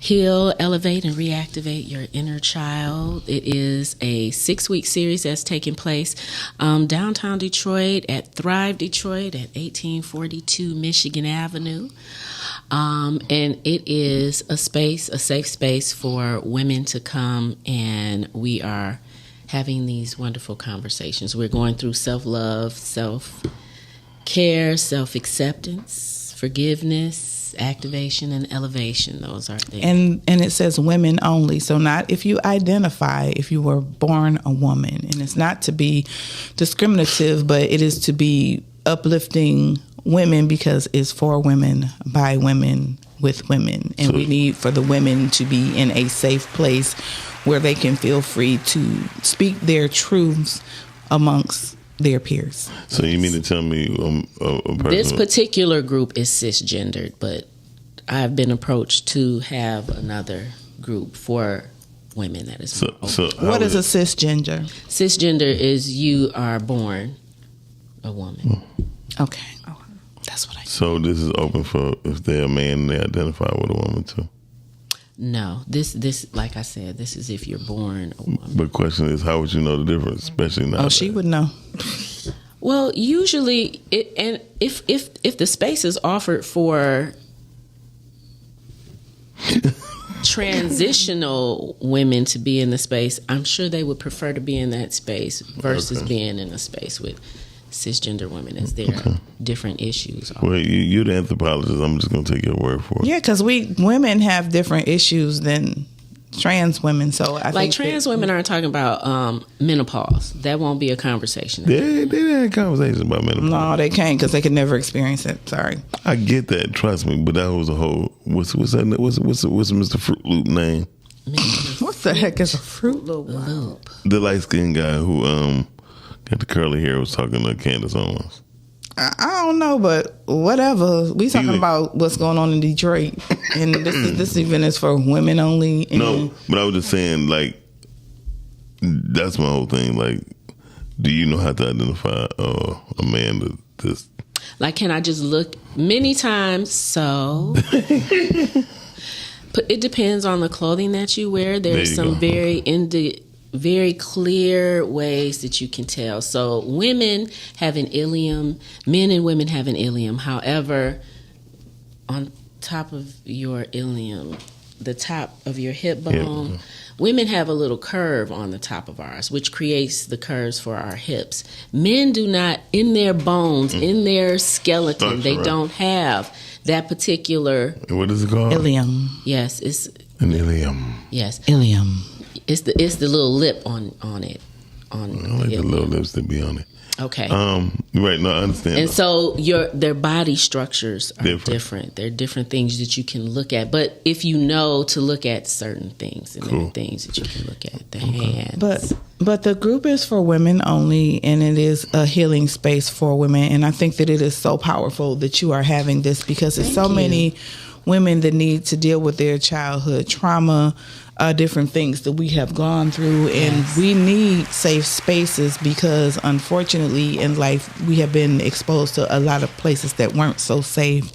Heal, Elevate, and Reactivate Your Inner Child. It is a 6-week series that's taking place downtown Detroit at Thrive Detroit at 1842 Michigan Avenue. And it is a safe space for women to come, and we are having these wonderful conversations. We're going through self-love, self-care, self-acceptance, forgiveness, activation, and elevation. Those are things. And it says women only. So not if you identify, if you were born a woman. And it's not to be discriminative, but it is to be uplifting women because it's for women, by women, with women. And we need for the women to be in a safe place where they can feel free to speak their truths amongst their peers. So you mean to tell me a person... This particular group is cisgendered, but I've been approached to have another group for women that is So what is a cisgender? Cisgender is you are born a woman. Okay. That's what I... So this is open for if they're a man, they identify with a woman too? No, this like I said, this is if you're born a woman. But question is, how would you know the difference, especially now? Oh, she would know. Well, usually, and if the space is offered for transitional women to be in the space, I'm sure they would prefer to be in that space versus being in a space with cisgender women, as there are different issues. Well, you're the anthropologist. I'm just going to take your word for it. Yeah, because women have different issues than trans women. So I think trans women aren't talking about menopause. That won't be a conversation. They had conversations about menopause. No, they can't because they can never experience it. Sorry. I get that. Trust me. But that was a whole. What's that? What's Mr. Fruit Loop name? What the heck is a Fruit Loop? The light skinned guy who got the curly hair was talking to Candace Owens. I don't know, but whatever. We talking about what's going on in Detroit, and this event is for women only. No, but I was just saying, like, that's my whole thing. Like, do you know how to identify a man that's like? Can I just look many times? So, but it depends on the clothing that you wear. There's some very clear ways that you can tell. So women have an ilium, men and women have an ilium. However, on top of your ilium, the top of your hip bone, women have a little curve on the top of ours, which creates the curves for our hips. Men do not, in their bones, in their skeleton, they don't have that particular... What is it called? Ilium. Yes, it's... An ilium. Yes. Ilium. It's the little lip on it. I like the little lips that be on it. Okay. Right. No, I understand. And so their body structures are different. There are different things that you can look at. But if you know to look at certain things, and there are things that you can look at, the hands. But the group is for women only, and it is a healing space for women. And I think that it is so powerful that you are having this because there's so many women that need to deal with their childhood trauma, different things that we have gone through, and we need safe spaces because unfortunately in life we have been exposed to a lot of places that weren't so safe,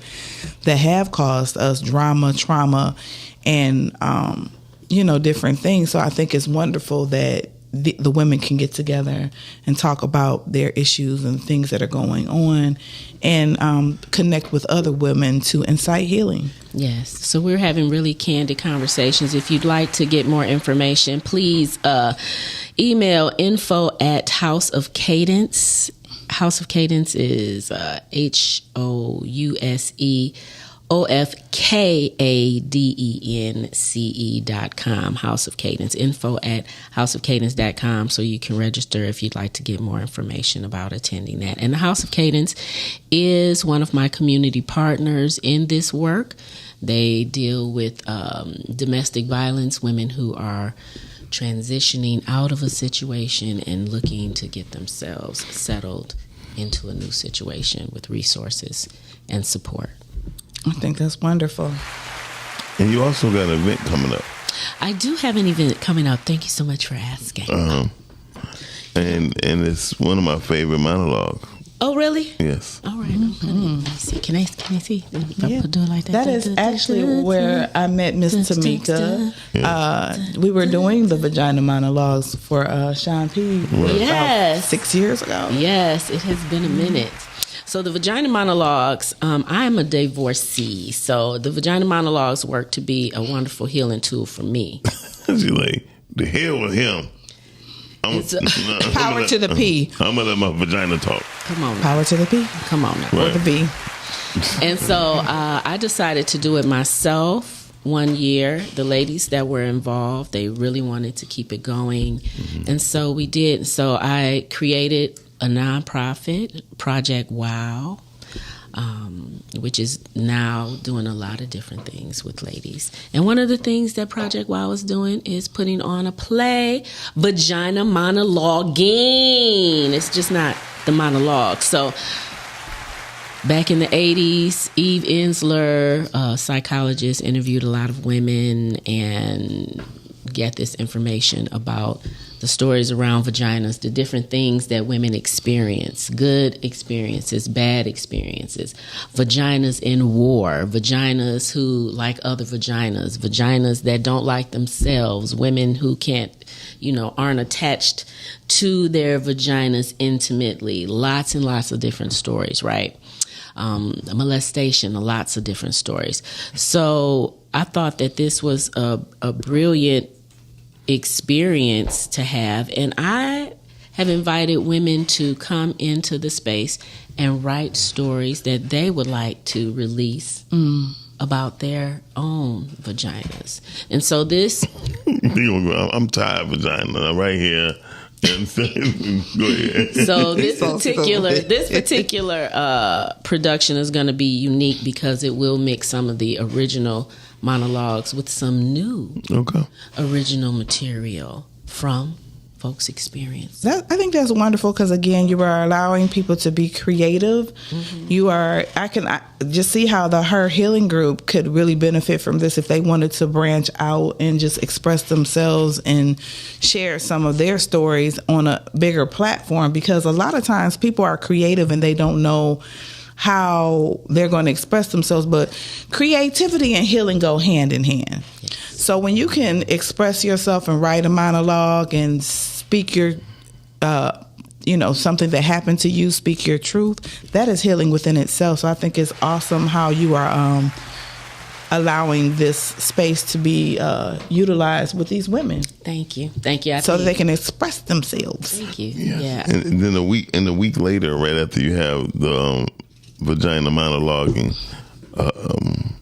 that have caused us drama, trauma, and different things. So I think it's wonderful that the women can get together and talk about their issues and things that are going on, and connect with other women to incite healing. Yes. So we're having really candid conversations. If you'd like to get more information, please email info@House of Cadence. House of Cadence is HOUSEOFKADENCE.com. House of Cadence. info@houseofcadence.com, so you can register if you'd like to get more information about attending that. And the House of Cadence is one of my community partners in this work. They deal with domestic violence, women who are transitioning out of a situation and looking to get themselves settled into a new situation with resources and support. I think that's wonderful. And you also got an event coming up. I do have an event coming up. Thank you so much for asking. And it's one of my favorite monologues. Oh, really? Yes. All right. Let me see. Can I see? Yeah. Do it like that. That is actually where I met Miss Tamika. We were doing the vagina monologues for Sean P. Yes. 6 years ago. Yes, it has been a minute. So the vagina monologues, I'm a divorcee, so the vagina monologues work to be a wonderful healing tool for me. She's like, the hell with him. Power to the P. I'm going to let my vagina talk. Come on now. Power to the P. Come on now. Right. Or the V. And so I decided to do it myself 1 year. The ladies that were involved, they really wanted to keep it going. And so we did. So I created a nonprofit, Project WOW, which is now doing a lot of different things with ladies. And one of the things that Project WOW is doing is putting on a play, Vagina Monologuing. It's just not the monologue. So back in the 80s, Eve Ensler, a psychologist, interviewed a lot of women and get this information about the stories around vaginas, the different things that women experience, good experiences, bad experiences, vaginas in war, vaginas who like other vaginas that don't like themselves, women who can't, aren't attached to their vaginas intimately, lots and lots of different stories, right? Molestation, lots of different stories. So I thought that this was a brilliant experience to have, and I have invited women to come into the space and write stories that they would like to release about their own vaginas. And so this I'm tired of vagina right here. Go ahead. So this particular production is going to be unique because it will mix some of the original monologues with some new original material from folks' experience. I think that's wonderful because, again, you are allowing people to be creative. I can just see how Her Healing Group could really benefit from this if they wanted to branch out and just express themselves and share some of their stories on a bigger platform, because a lot of times people are creative and they don't know how they're going to express themselves, but creativity and healing go hand in hand. Yes. So when you can express yourself and write a monologue and speak your, something that happened to you, speak your truth, that is healing within itself. So I think it's awesome how you are allowing this space to be utilized with these women. Thank you. So that they can express themselves. Thank you. Yes. Yeah. And then a week later, right after you have the vagina monologuing,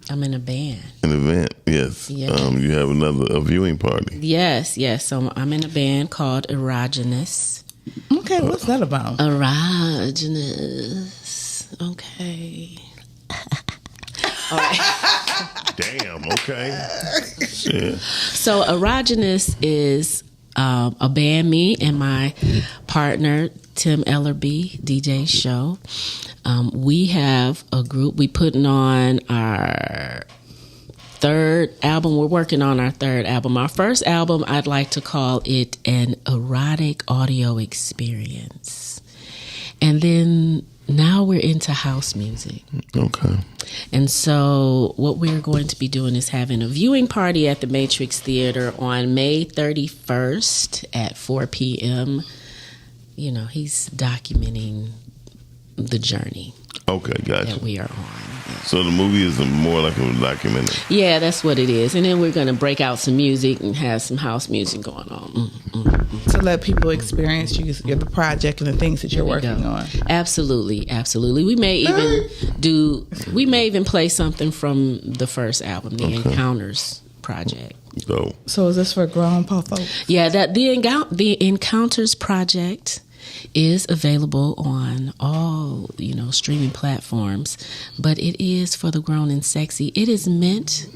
I'm in a band. An event, yes. You have a viewing party. Yes. So I'm in a band called Erogenous. Okay, what's that about? Erogenous. Okay. All right. Damn. Okay. Yeah. So Erogenous is a band, me and my partner Tim Ellerby, DJ Show. We have a group. We putting on our third album. We're working on our third album. Our first album, I'd like to call it an erotic audio experience. And then now we're into house music. Okay. And so what we're going to be doing is having a viewing party at the Matrix Theater on May 31st at 4 p.m. He's documenting the journey. Okay, gotcha. That we are on. Yeah. So the movie is more like a documentary. Yeah, that's what it is. And then we're going to break out some music and have some house music going on. To let people experience the project and the things that you're working on. Absolutely. We may even play something from the first album, the Encounters project. So is this for grown folks? Yeah, the Encounters project is available on all, streaming platforms, but it is for the grown and sexy. It is meant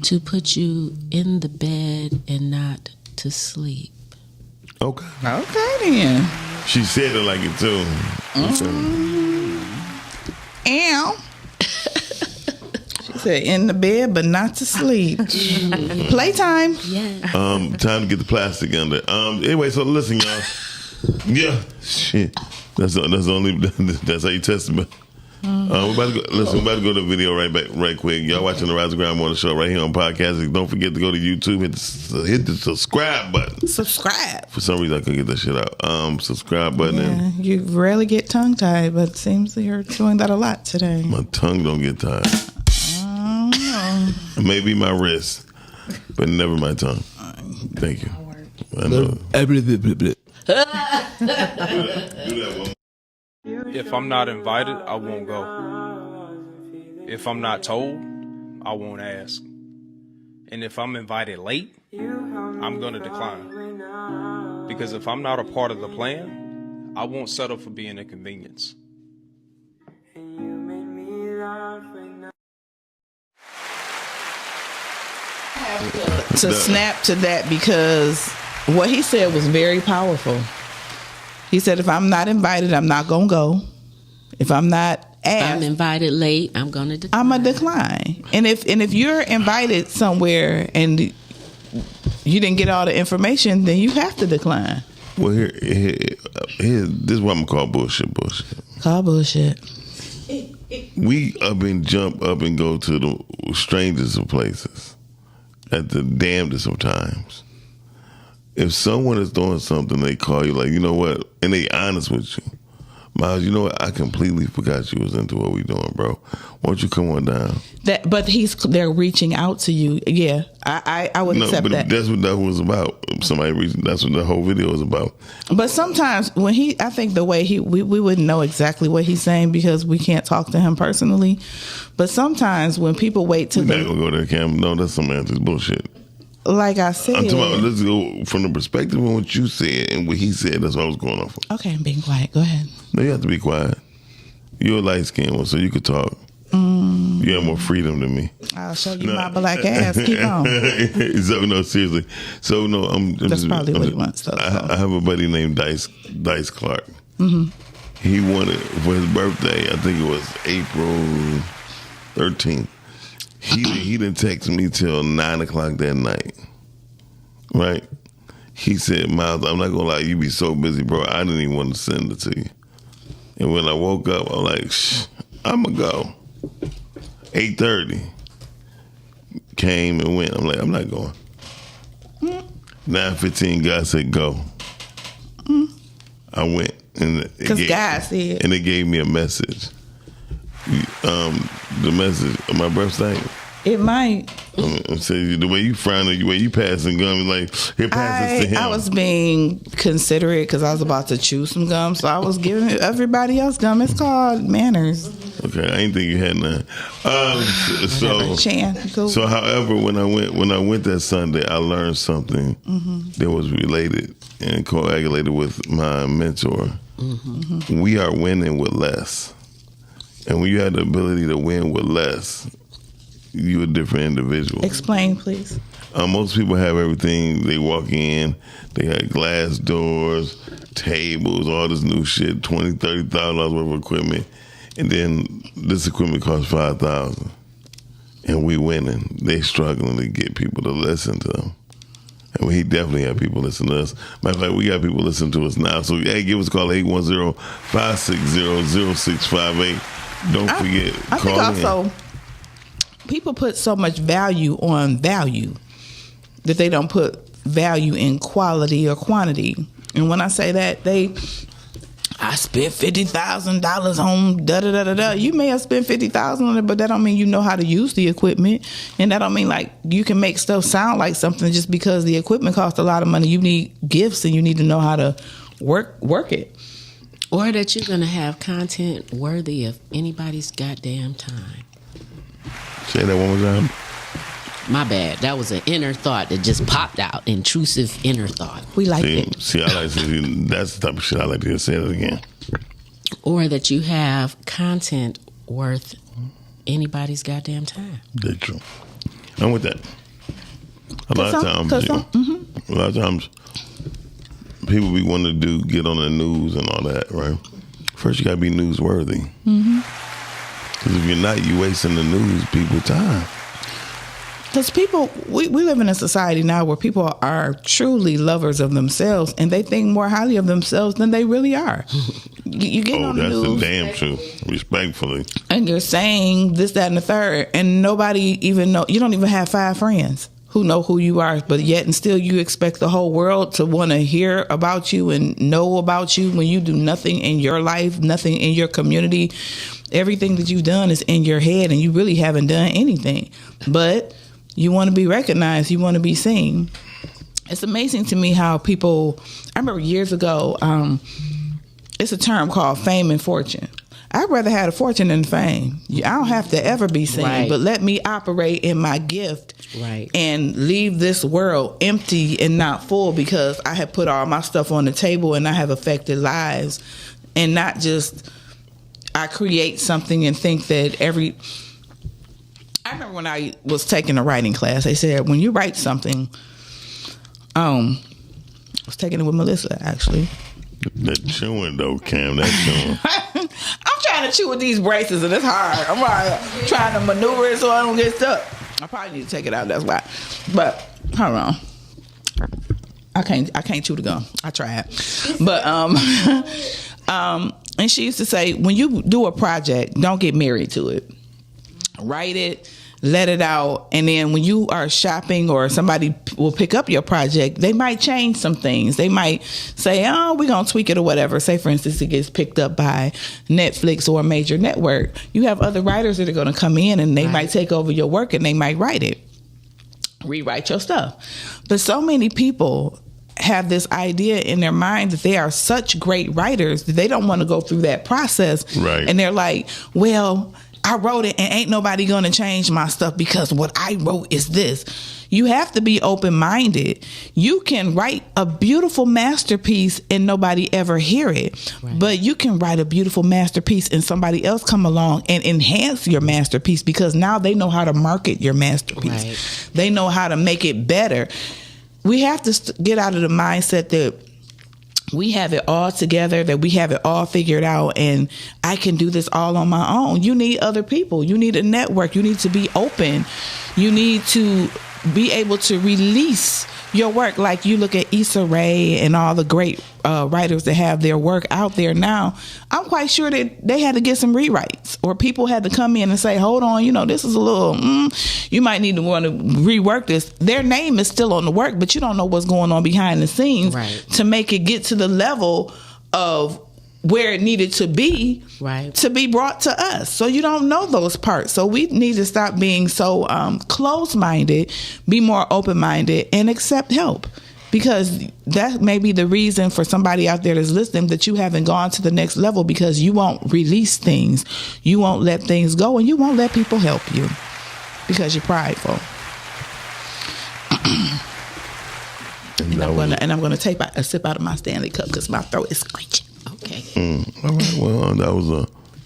to put you in the bed and not to sleep. Okay then. She said it like it too. Ow. She said in the bed but not to sleep. Playtime. Yeah. Time to get the plastic under. Anyway, so listen, y'all. Yeah, shit. That's how you test it. We're about to go to the video right quick. Y'all watching the Rise of Grind Morning Show right here on podcasting. Don't forget to go to YouTube, hit the subscribe button. Subscribe. For some reason I couldn't get that shit out. Subscribe button. Yeah, you rarely get tongue tied, but it seems you're doing that a lot today. My tongue don't get tied. Maybe my wrist, but never my tongue. Thank you. I know. If I'm not invited, I won't go. If I'm not told, I won't ask. And if I'm invited late, I'm going to decline. Because if I'm not a part of the plan, I won't settle for being a convenience. To snap to that, because what he said was very powerful. He said, if I'm not invited, I'm not going to go. If I'm not asked, if I'm invited late, I'm going to decline. I'm going to decline. And if you're invited somewhere and you didn't get all the information, then you have to decline. Well, here this is what I'm going to call bullshit. Call bullshit. We jump up and go to the strangest of places at the damnedest of times. If someone is doing something, they call you like, you know what, and they honest with you. Miles, you know what, I completely forgot you was into what we doing, bro. Why don't you come on down? But they're reaching out to you. Yeah, I would accept that. That's what that was about. Somebody reaching. That's what the whole video was about. But sometimes when I think the way we wouldn't know exactly what he's saying because we can't talk to him personally. But sometimes when people wait to we're not gonna go to the camera. No, that's some answers bullshit. Like I said, I'm talking about, let's go from the perspective of what you said and what he said. That's what I was going off of. Okay, I'm being quiet. Go ahead. No, you have to be quiet. You're a light skinned one, so you could talk. You have more freedom than me. I'll show you my black ass. Keep on. So no, seriously. So no, that's probably what he wants. I have a buddy named Dice Clark. Mm-hmm. He wanted for his birthday. I think it was April 13th. He didn't text me till 9:00 that night. Right? He said, Miles, I'm not gonna lie, you be so busy, bro. I didn't even want to send it to you. And when I woke up, I'm like, I'ma go. 8:30 came and went. I'm like, I'm not going. 9:15, God said go. I went, and because God said, and it gave me a message. The message of my birthday. It might. So the way you frown, the way you passing gum, like it passes to him. I was being considerate because I was about to chew some gum, so I was giving everybody else gum. It's called manners. Okay, I didn't think you had none. So, however, when I went that Sunday, I learned something that was related and coagulated with my mentor. Mm-hmm. We are winning with less, and when you have the ability to win with less, you're a different individual. Explain, please. Most people have everything. They walk in, they got glass doors, tables, all this new shit, $20,000, $30,000 worth of equipment. And then this equipment costs $5,000. And we winning. They struggling to get people to listen to them. And we definitely have people listen to us. Matter of fact, we got people listen to us now. So, hey, give us a call, 810-560-0658. Don't forget, I think also, people put so much value on value that they don't put value in quality or quantity. And when I say that, I spent $50,000 on da-da-da-da-da. You may have spent $50,000 on it, but that don't mean you know how to use the equipment. And that don't mean like you can make stuff sound like something just because the equipment costs a lot of money. You need gifts and you need to know how to work it. Or that you're going to have content worthy of anybody's goddamn time. Say that one more time. My bad. That was an inner thought that just popped out. Intrusive inner thought. We like it. See, I like to see, that's the type of shit I like to hear. Say it again. Or that you have content worth anybody's goddamn time. That's true. I'm with that. A lot of times, people be wanting to get on the news and all that, right? First, you got to be newsworthy. Because if you're not, you wasting the news people time. Because people, we live in a society now where people are truly lovers of themselves and they think more highly of themselves than they really are. You get on the news. Oh, that's the damn truth. Respectfully. And you're saying this, that, and the third, and nobody even know. You don't even have 5 friends who know who you are, but yet and still you expect the whole world to want to hear about you and know about you when you do nothing in your life, nothing in your community. Everything that you've done is in your head and you really haven't done anything. But you want to be recognized. You want to be seen. It's amazing to me how people, I remember years ago, it's a term called fame and fortune. I'd rather have a fortune than fame. I don't have to ever be seen, but let me operate in my gift and leave this world empty and not full because I have put all my stuff on the table and I have affected lives and not just I create something and think that I remember when I was taking a writing class, they said, when you write something, I was taking it with Melissa, actually. That chewing though, Cam. That chewing. I'm trying to chew with these braces and it's hard. I'm trying to maneuver it so I don't get stuck. I probably need to take it out. That's why. But hold on. I can't chew the gum. I tried. But and she used to say, when you do a project, don't get married to it. Write it, let it out, and then when you are shopping or somebody will pick up your project, they might change some things. They might say, oh, we're going to tweak it or whatever. Say, for instance, it gets picked up by Netflix or a major network. You have other writers that are going to come in and they might take over your work and they might rewrite your stuff. But so many people have this idea in their mind that they are such great writers that they don't want to go through that process. Right. And they're like, well, I wrote it and ain't nobody going to change my stuff because what I wrote is this. You have to be open-minded. You can write a beautiful masterpiece and nobody ever hear it. Right. But you can write a beautiful masterpiece and somebody else come along and enhance your masterpiece because now they know how to market your masterpiece. Right. They know how to make it better. We have to get out of the mindset that we have it all together, that we have it all figured out, and I can do this all on my own. You need other people. You need a network. You need to be open. You need to be able to release your work. Like you look at Issa Rae and all the great writers that have their work out there now. I'm quite sure that they had to get some rewrites, or people had to come in and say, hold on, this is a little, you might need to want to rework this. Their name is still on the work, but you don't know what's going on behind the scenes to make it get to the level of where it needed to be to be brought to us. So you don't know those parts. So we need to stop being so close-minded, be more open-minded, and accept help. Because that may be the reason for somebody out there that's listening that you haven't gone to the next level, because you won't release things. You won't let things go, and you won't let people help you because you're prideful. And I'm gonna take a sip out of my Stanley cup because my throat is screeching. Okay. All right. Well, that was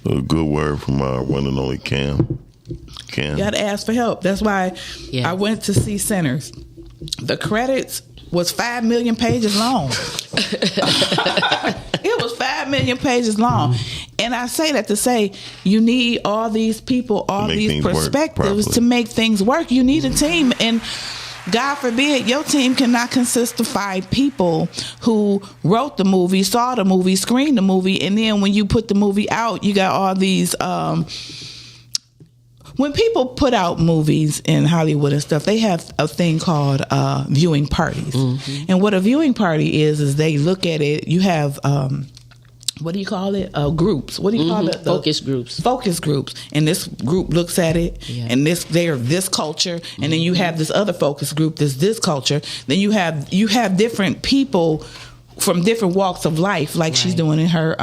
a good word from our one and only Cam. You got to ask for help. That's why I went to see Centers. The credits was 5 million pages long. It was 5 million pages long. And I say that to say you need all these people, all these perspectives to make things work. You need a team. And God forbid your team cannot consist of 5 people who wrote the movie, saw the movie, screened the movie, and then when you put the movie out, you got all these when people put out movies in Hollywood and stuff, they have a thing called viewing parties. Mm-hmm. And what a viewing party is they look at it, you have what do you call it? Groups. What do you call it? Focus groups. Focus groups. And this group looks at it, and they're this culture, and then you have this other focus group that's this culture. Then you have different people from different walks of life, like she's doing in her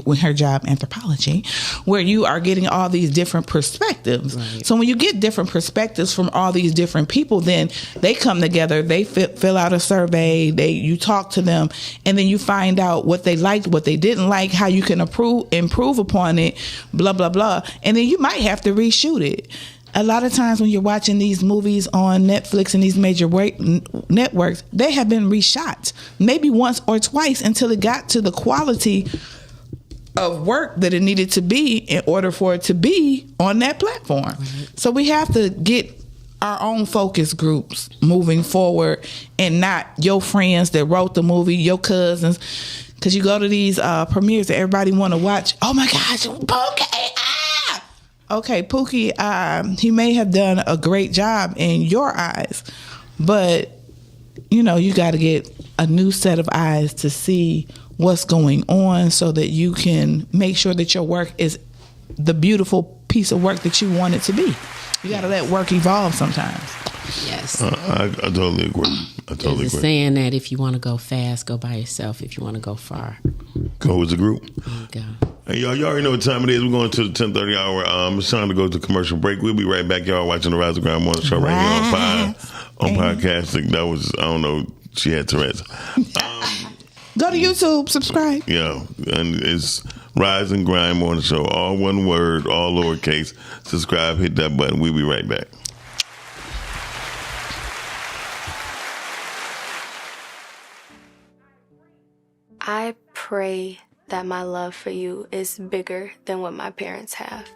with her job, anthropology, where you are getting all these different perspectives. Right. So when you get different perspectives from all these different people, then they come together, they fill out a survey, you talk to them, and then you find out what they liked, what they didn't like, how you can improve upon it, blah, blah, blah. And then you might have to reshoot it. A lot of times when you're watching these movies on Netflix and these major networks, they have been reshot maybe once or twice until it got to the quality of work that it needed to be in order for it to be on that platform. Right. So we have to get our own focus groups moving forward, and not your friends that wrote the movie, your cousins. Because you go to these premieres that everybody want to watch. Oh my gosh, okay. Okay, Pookie, he may have done a great job in your eyes, but, you got to get a new set of eyes to see what's going on so that you can make sure that your work is the beautiful piece of work that you want it to be. You got to let work evolve sometimes. Yes. I totally agree. There's a saying that if you want to go fast, go by yourself. If you want to go far, go as a group. Go. Hey, y'all already know what time it is. We're going to the 10:30 hour. It's time to go to commercial break. We'll be right back, y'all, watching the Rise and Grind Morning Show right here on podcasting. That was, I don't know, she had Tourette's. Go to YouTube, subscribe. Yeah, and it's Rise and Grind Morning Show. All one word, all lowercase. Subscribe, hit that button. We'll be right back. I pray that my love for you is bigger than what my parents have.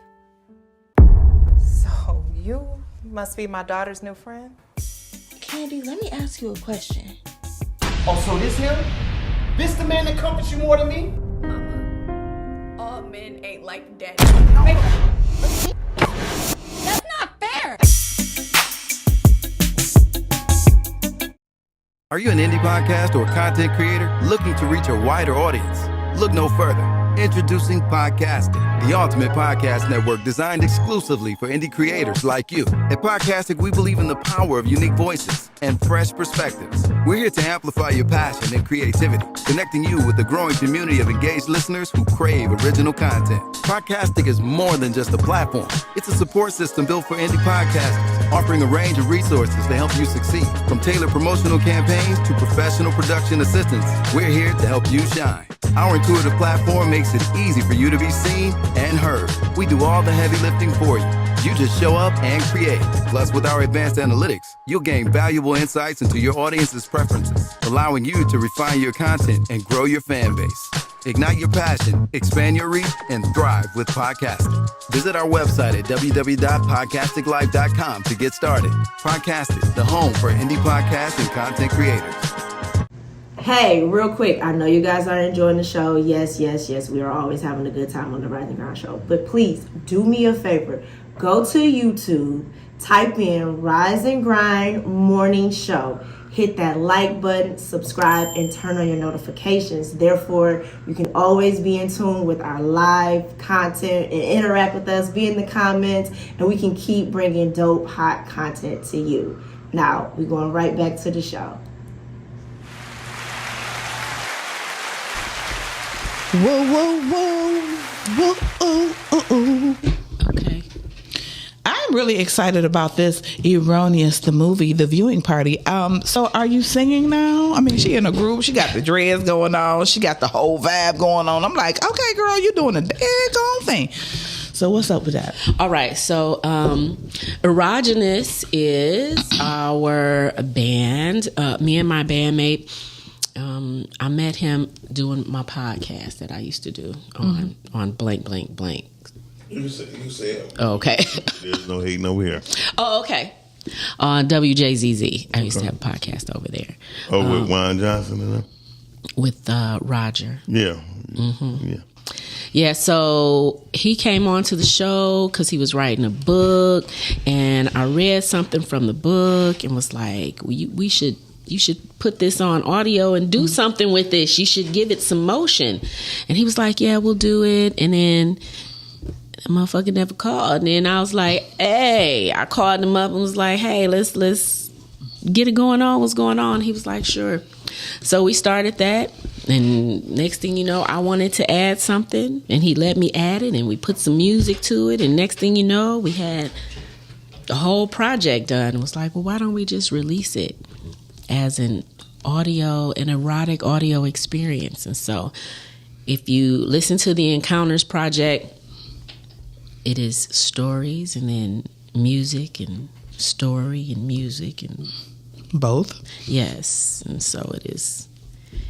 So you must be my daughter's new friend? Candy, let me ask you a question. Oh, so this him? This the man that comforts you more than me? Mama, all men ain't like daddy. That's not fair. Are you an indie podcast or content creator looking to reach a wider audience? Look no further. Introducing Podcastic, the ultimate podcast network designed exclusively for indie creators like you. At Podcastic, we believe in the power of unique voices and fresh perspectives. We're here to amplify your passion and creativity, connecting you with the growing community of engaged listeners who crave original content. Podcastic is more than just a platform. It's a support system built for indie podcasters, offering a range of resources to help you succeed. From tailored promotional campaigns to professional production assistance, we're here to help you shine. Our intuitive platform makes it easy for you to be seen and heard. We do all the heavy lifting for you. You just show up and create. Plus, with our advanced analytics, you'll gain valuable insights into your audience's preferences, allowing you to refine your content and grow your fan base. Ignite your passion, expand your reach, and thrive with podcasting. Visit our website at www.podcasticlife.com to get started. Podcastic, the home for indie podcasts and content creators. Hey, real quick, I know you guys are enjoying the show. Yes, we are always having a good time on the Rise and Grind show. But please, do me a favor. Go to YouTube, type in Rise and Grind Morning Show. Hit that like button, subscribe, and turn on your notifications. Therefore, you can always be in tune with our live content and interact with us, be in the comments, and we can keep bringing dope, hot content to you. Now, we're going right back to the show. Whoa, whoa, whoa, whoa, oh, oh, oh. Okay. I'm really excited about this Erroneous, the movie, the viewing party. So are you singing now? I mean, she in a group. She got the dreads going on. She got the whole vibe going on. I'm like, okay, girl, you're doing a daggone thing. So what's up with that? All right. So Erogenous is our band. Me and my bandmate. I met him doing my podcast that I used to do on blank, blank, blank. You say it. Oh, okay. There's no hating over here. Oh, okay. On WJZZ. I used to have a podcast over there. Oh, with Juan Johnson and them? With Roger. Yeah. Mm-hmm. Yeah. Yeah, so he came on to the show because he was writing a book, and I read something from the book and was like, you should put this on audio and do something with this. You should give it some motion. And he was like, yeah, we'll do it. And then the motherfucker never called. And then I was like, hey, I called him up and was like, hey, let's get it going on. What's going on? He was like, sure. So we started that. And next thing you know, I wanted to add something, and he let me add it, and we put some music to it. And next thing you know, we had the whole project done. It was like, well, why don't we just release it as an erotic audio experience? And so if you listen to the Encounters Project, it is stories and then music and story and music and both. Yes. And so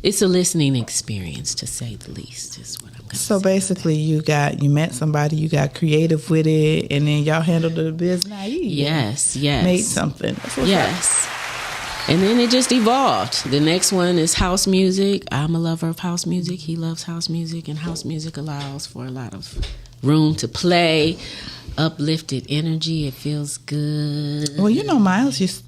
it's a listening experience, to say the least, is what I'm going to say. So basically you met somebody, you got creative with it, and then y'all handled the business. Yes. Made something. Yes. And then it just evolved. The next one is house music. I'm a lover of house music. He loves house music, and house music allows for a lot of room to play, uplifted energy. It feels good. Well, you know, Miles, he's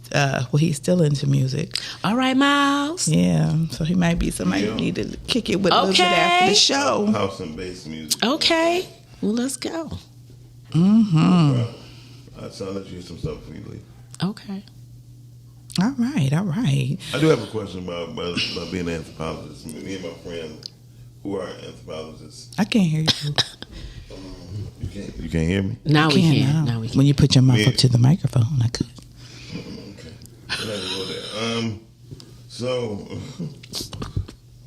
still into music. All right, Miles. Yeah, so he might be somebody who need to kick it with a little bit after the show. House and bass music. Okay, well, let's go. Mm-hmm. I'll let you hear some stuff when you leave. Okay. All right. I do have a question about being an anthropologist. Me and my friend, who are anthropologists. I can't hear you. You can't hear me? Now we can. Now we can. When you put your mouth up to the microphone, I could. Okay. Go there. So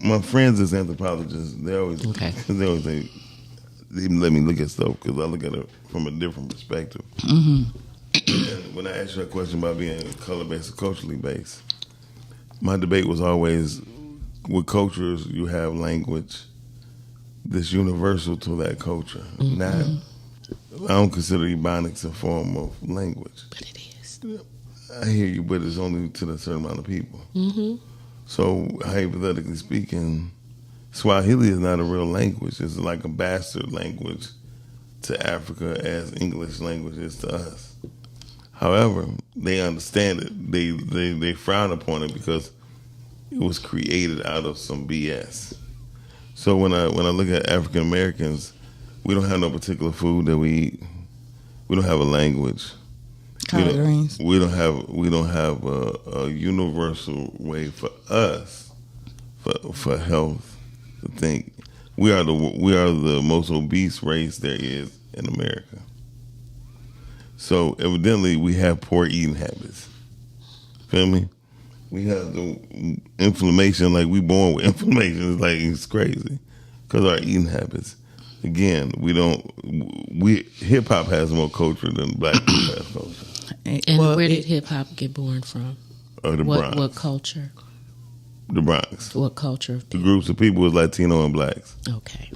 my friends as anthropologists, they always say, they even let me look at stuff because I look at it from a different perspective. Mm-hmm. And when I asked you a question about being color-based or culturally based, my debate was always, with cultures, you have language that's universal to that culture. Not, I don't consider Ebonics a form of language. But it is. I hear you, but it's only to a certain amount of people. So hypothetically speaking, Swahili is not a real language. It's like a bastard language to Africa as English language is to us. However, they understand it. They frown upon it because it was created out of some BS. So when I look at African Americans, we don't have no particular food that we eat. We don't have a language. Collard greens. We don't have a universal way for us for health to think. We are the most obese race there is in America. So evidently we have poor eating habits. Feel me? We have the inflammation, like we born with inflammation. It's like it's crazy because our eating habits. Again, hip hop has more culture than black people have culture. And where did hip hop get born from? The Bronx. What culture? The Bronx. What culture? The groups of people was Latino and blacks. Okay.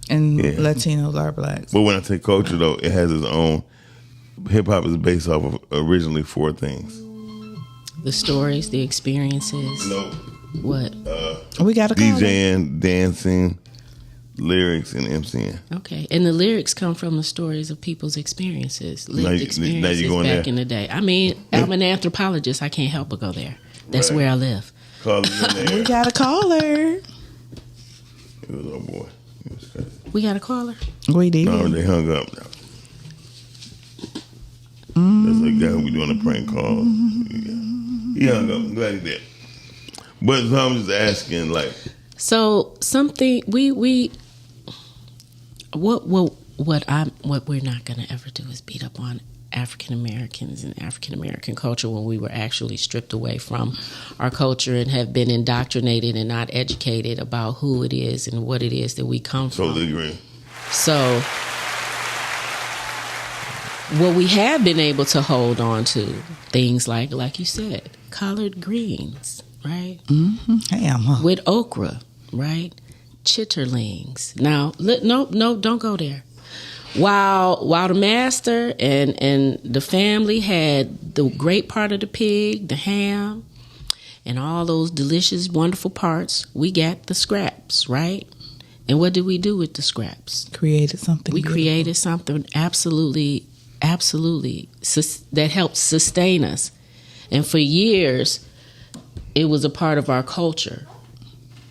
And Latinos are blacks. But when I say culture, though, it has its own. Hip hop is based off of originally 4 things. The stories, the experiences. No. What? We got a DJing, dancing, lyrics, and MCing. Okay, and the lyrics come from the stories of people's experiences, lived experiences now you going back there. in the day. I mean, I'm an anthropologist. I can't help but go there. That's where I live. We got a caller. It was our boy. It was crazy. We got a caller? We did. No, they hung up now. That's a guy we doing a prank call. He hung up. I'm glad he did. But so I'm just asking, like. So something what we're not gonna ever do is beat up on African Americans and African American culture when we were actually stripped away from our culture and have been indoctrinated and not educated about who it is and what it is that we come from. Totally agree. So what we have been able to hold on to, things like you said, collard greens, right? With okra, right? Chitterlings. Now, no, don't go there. While the master and the family had the great part of the pig, the ham, and all those delicious, wonderful parts, we got the scraps, right? And what did we do with the scraps? Created something. We created something absolutely that helped sustain us. And for years, it was a part of our culture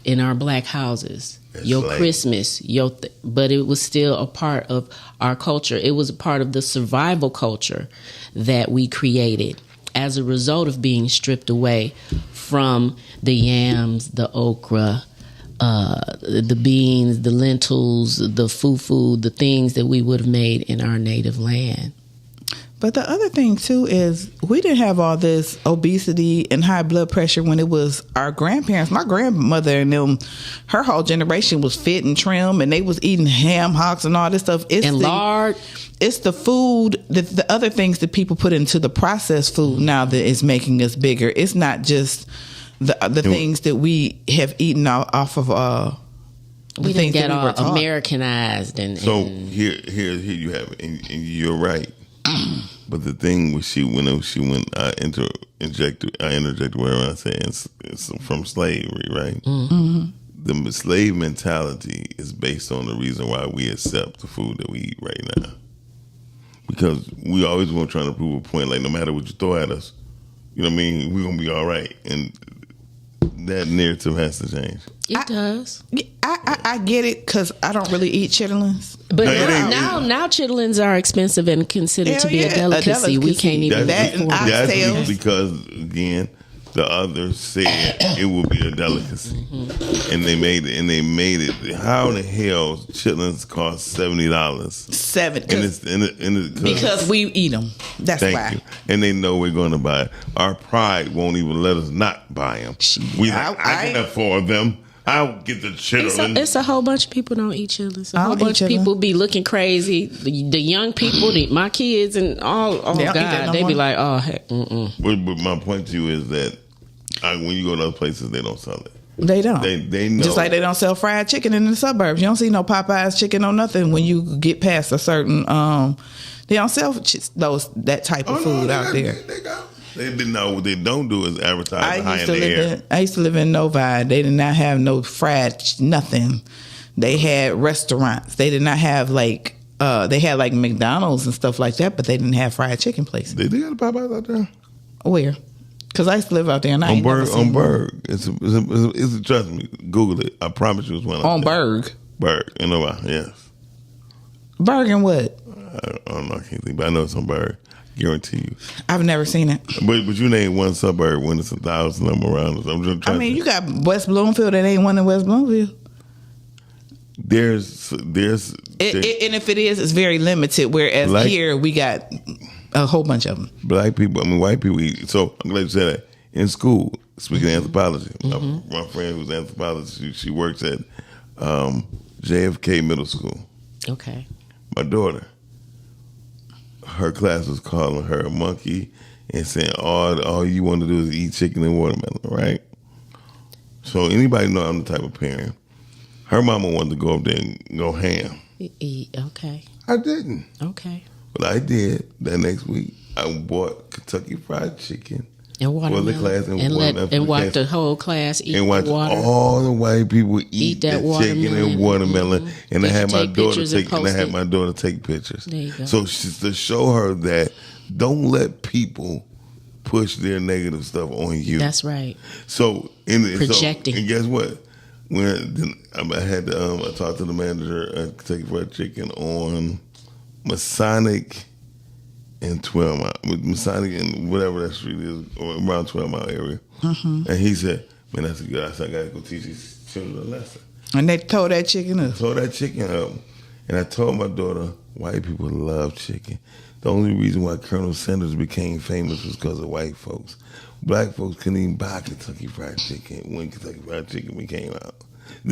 in our black houses. Christmas, but it was still a part of our culture. It was a part of the survival culture that we created as a result of being stripped away from the yams, the okra, the beans, the lentils, the fufu, the things that we would have made in our native land. But the other thing, too, is we didn't have all this obesity and high blood pressure when it was our grandparents. My grandmother and them, her whole generation was fit and trim, and they was eating ham hocks and all this stuff. Lard. It's the food, the other things that people put into the processed food now that is making us bigger. It's not just the things that we have eaten off of we didn't get all Americanized. So here you have it, and you're right. But the thing was, I interjected wherever I say it's from slavery, right? Mm-hmm. The slave mentality is based on the reason why we accept the food that we eat right now, because we always want trying to prove a point. Like no matter what you throw at us, you know what I mean, we're gonna be all right, and that narrative has to change. It does. I get it because I don't really eat chitterlings. But now chitterlings are expensive and considered to be a delicacy. We can't even that's because again, the others said it would be a delicacy, and they made it. How in the hell chitlins cost $70? Because we eat them. That's why. Thank you. And they know we're going to buy it. Our pride won't even let us not buy them. I can afford them. I'll get the chitlins. It's a whole bunch of people don't eat chitlins. A whole bunch of people be looking crazy. The young people, my kids, and all. Oh God, they be like, oh heck. But my point to you is that when you go to other places, they don't sell it. They don't. They know. Just like they don't sell fried chicken in the suburbs. You don't see no Popeyes chicken or nothing when you get past a certain. They don't sell that type of food out there. They didn't know. What they don't do is advertise high in the air. I used to live in Novi. They did not have no fried nothing. They had restaurants. They did not have like. They had like McDonald's and stuff like that, but they didn't have fried chicken places. They got a Popeyes out there. Where? Because I used to live out there and I ain't never seen on Berg. It's trust me, Google it. I promise you it's one on Berg. Berg, you know why? Yes. Berg and what? I don't know. I can't think, but I know it's on Berg. Guarantee you. I've never seen it. But you name one suburb when it's 1,000 of them around us. I'm just trying. I mean, you got West Bloomfield. That ain't one in West Bloomfield. There's and if it is, it's very limited. Whereas here we got a whole bunch of them. Black people, white people eat. So I'm glad you said that. In school, speaking of anthropology, my friend who's anthropologist, she works at JFK Middle School. Okay. My daughter, her class was calling her a monkey and saying all you want to do is eat chicken and watermelon, right? So anybody know I'm the type of parent. Her mama wanted to go up there and go ham. Okay. I didn't. Okay. But I did. That next week, I bought Kentucky Fried Chicken and watermelon. For the class and watched the whole class eat and watched water. all the white people eat that chicken and watermelon. Mm-hmm. And I had my daughter take pictures. There you go. So to show her that don't let people push their negative stuff on you. That's right. So projecting. And guess what? When I had to, I talked to the manager at Kentucky Fried Chicken on Masonic and 12 Mile, Masonic and whatever that street is, or around 12 Mile area. Mm-hmm. And he said, "Man, that's a good. I said, I gotta go teach these children a lesson." And they tore that chicken up. And I told my daughter, white people love chicken. The only reason why Colonel Sanders became famous was because of white folks. Black folks couldn't even buy Kentucky Fried Chicken when Kentucky Fried Chicken came out.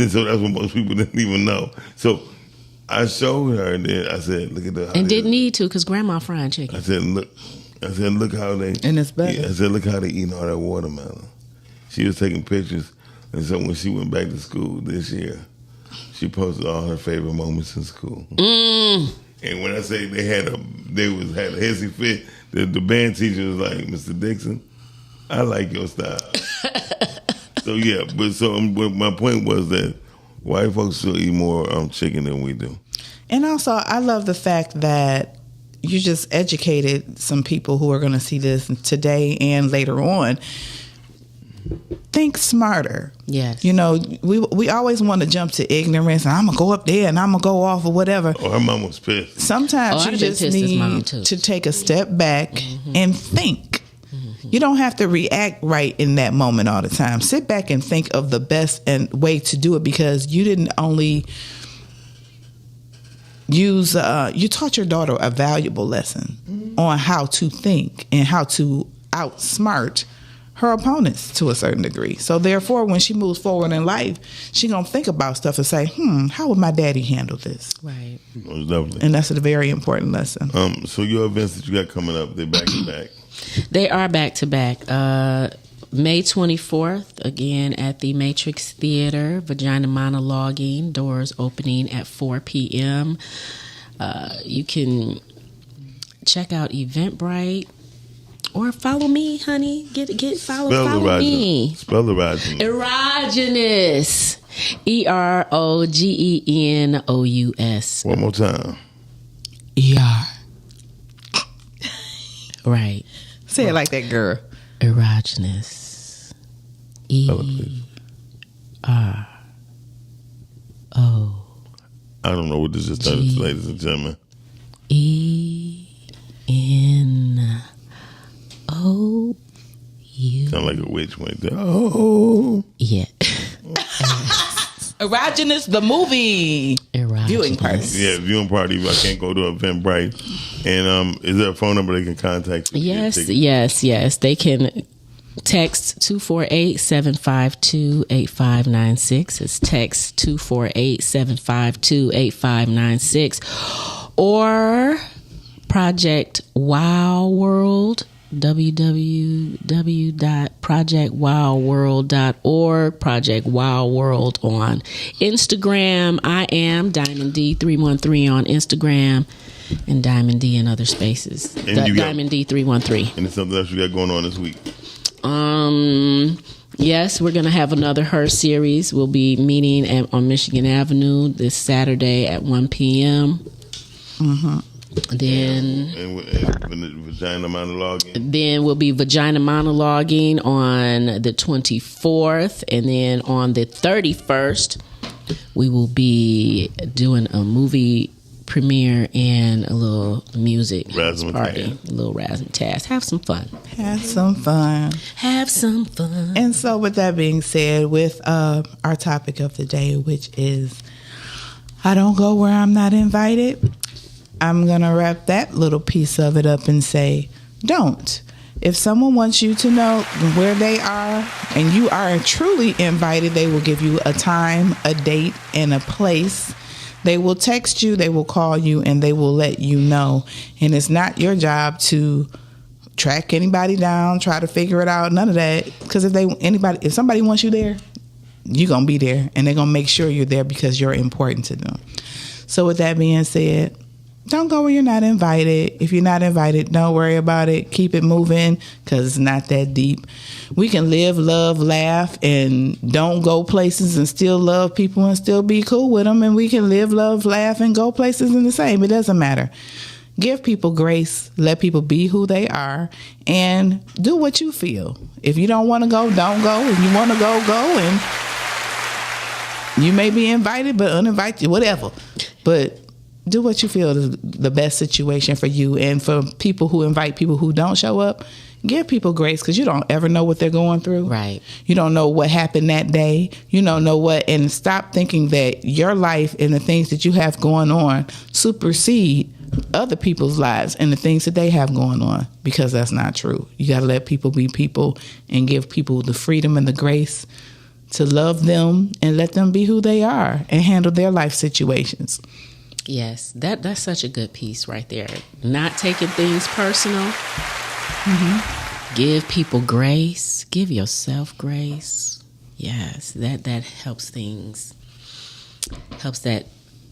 So that's what most people didn't even know. So I showed her, and then I said, "Look at that." And didn't need to because Grandma fried chicken. I said, "Look how they." And it's better. Yeah, I said, "Look how they eating all that watermelon." She was taking pictures, and so when she went back to school this year, she posted all her favorite moments in school. And when I say they had a hissy fit, the band teacher was like, "Mr. Dixon, I like your style." So yeah, but my point was that white folks still eat more chicken than we do. And also, I love the fact that you just educated some people who are going to see this today and later on. Think smarter. Yes. You know, we always want to jump to ignorance, and I'm going to go up there and I'm going to go off or whatever. Oh, her mom was pissed. Sometimes you just need to take a step back and think. You don't have to react right in that moment all the time. Sit back and think of the best way to do it, because you didn't only use, you taught your daughter a valuable lesson on how to think and how to outsmart her opponents to a certain degree. So therefore, when she moves forward in life, she gonna think about stuff and say, how would my daddy handle this? Right. Most definitely. And that's a very important lesson. So your events that you got coming up, they're back to back. They are back to back. May 24th, again at the Matrix Theater, Vagina Monologuing, doors opening at 4 p.m. You can check out Eventbrite or follow me, honey. Follow me. Spell erogenous. Erogenous. EROGENOUS. One more time. ER. Right. Say it like that, girl. Erogenous. ERO. I don't know what this is, ladies and gentlemen. ENOU. Sound like a witch went there. Oh. Yeah. Erogenous, the movie. Erogenous. Viewing party. Yeah, viewing party. I can't go to Eventbrite. And is there a phone number they can contact you? Yes. They can text 248-752-8596. It's text 248-752-8596. Or projectwowworld.com. www.projectwildworld.org, Project Wild World on Instagram. I am Diamond D313 on Instagram, and Diamond D in other spaces. Diamond D313. And there's something else you got going on this week? Yes, we're going to have another Her series. We'll be meeting on Michigan Avenue this Saturday at 1 p.m. Mm-hmm. Then Vagina Monologuing. Then we'll be Vagina Monologuing on the 24th. And then on the 31st, we will be doing a movie premiere and a little music party. A little razzmatazz. Have some fun. Have some fun. Have some fun. And so with that being said, with our topic of the day, which is I don't go where I'm not invited, I'm going to wrap that little piece of it up and say, don't. If someone wants you to know where they are and you are truly invited, they will give you a time, a date, and a place. They will text you, they will call you, and they will let you know. And it's not your job to track anybody down, try to figure it out, none of that. Because if somebody wants you there, you're going to be there. And they're going to make sure you're there because you're important to them. So with that being said, don't go where you're not invited. If you're not invited, don't worry about it. Keep it moving because it's not that deep. We can live, love, laugh, and don't go places and still love people and still be cool with them. And we can live, love, laugh, and go places in the same. It doesn't matter. Give people grace. Let people be who they are. And do what you feel. If you don't want to go, don't go. If you want to go, go. And you may be invited, but uninvited, whatever. But do what you feel is the best situation for you. And for people who invite people who don't show up, give people grace because you don't ever know what they're going through. Right. You don't know what happened that day. You don't know what. And stop thinking that your life and the things that you have going on supersede other people's lives and the things that they have going on, because that's not true. You got to let people be people and give people the freedom and the grace to love them and let them be who they are and handle their life situations. Yes, that's such a good piece right there. Not taking things personal. Mm-hmm. Give people grace. Give yourself grace. Yes, that helps things. Helps that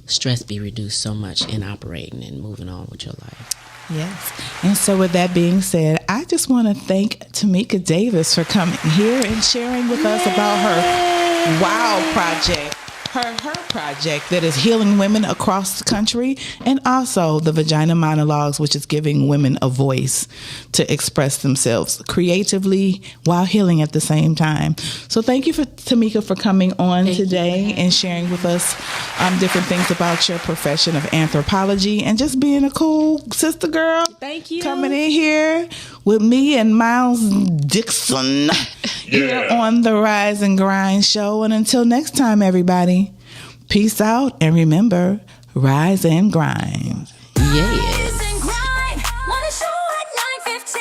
stress be reduced so much in operating and moving on with your life. Yes. And so with that being said, I just want to thank Tamika Davis for coming here and sharing with us about her WOW project. Her project that is healing women across the country, and also the Vagina Monologues, which is giving women a voice to express themselves creatively while healing at the same time. So thank you, Tamika, for coming on today and sharing with us different things about your profession of anthropology and just being a cool sister girl. Thank you. Coming in here with me and Miles Dixon here on the Rise and Grind show. And until next time, everybody, peace out, and remember, rise and grind. Yes. Rise and grind. Morning show at 9:15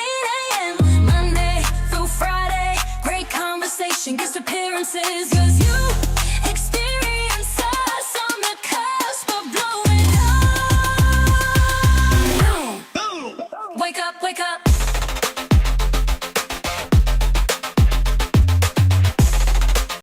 a.m. Monday through Friday. Great conversation, guest appearances.